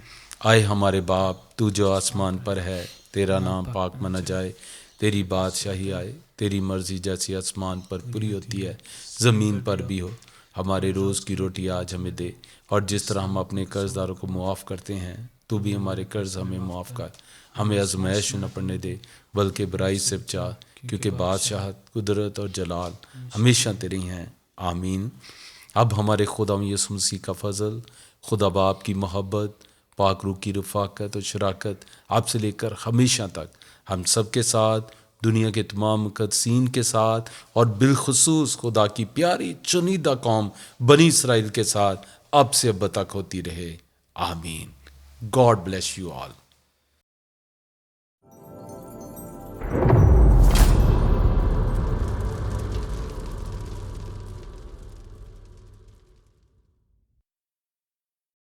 आए हमारे बाप तू जो आसमान पर है तेरा नाम पाक मना जाए तेरी बादशाही आए तेरी मर्जी जैसी आसमान पर पूरी होती है ज़मीन पर भी हो हमारे रोज़ की रोटी आज हमें दे और जिस तरह हम अपने कर्जदारों को मुआफ़ करते हैं तू भी हमारे कर्ज हमें मुआफ़ कर हमें आजमाइश न पड़ने दे बल्कि बुराई से बचा क्योंकि बादशाहत कुदरत और जलाल हमेशा तेरी हैं आमीन। अब हमारे खुदा यीशु मसीह का फजल खुदा बाप की मोहब्बत पाक रूह की रफ़ाकत और शराकत आपसे लेकर हमेशा तक हम सब के साथ दुनिया के तमाम मुक़द्दसीन के साथ और बिलखुसूस खुदा की प्यारी चुनीदा कौम बनी इसराइल के साथ अब से अब तक होती रहे आमीन। God bless you all.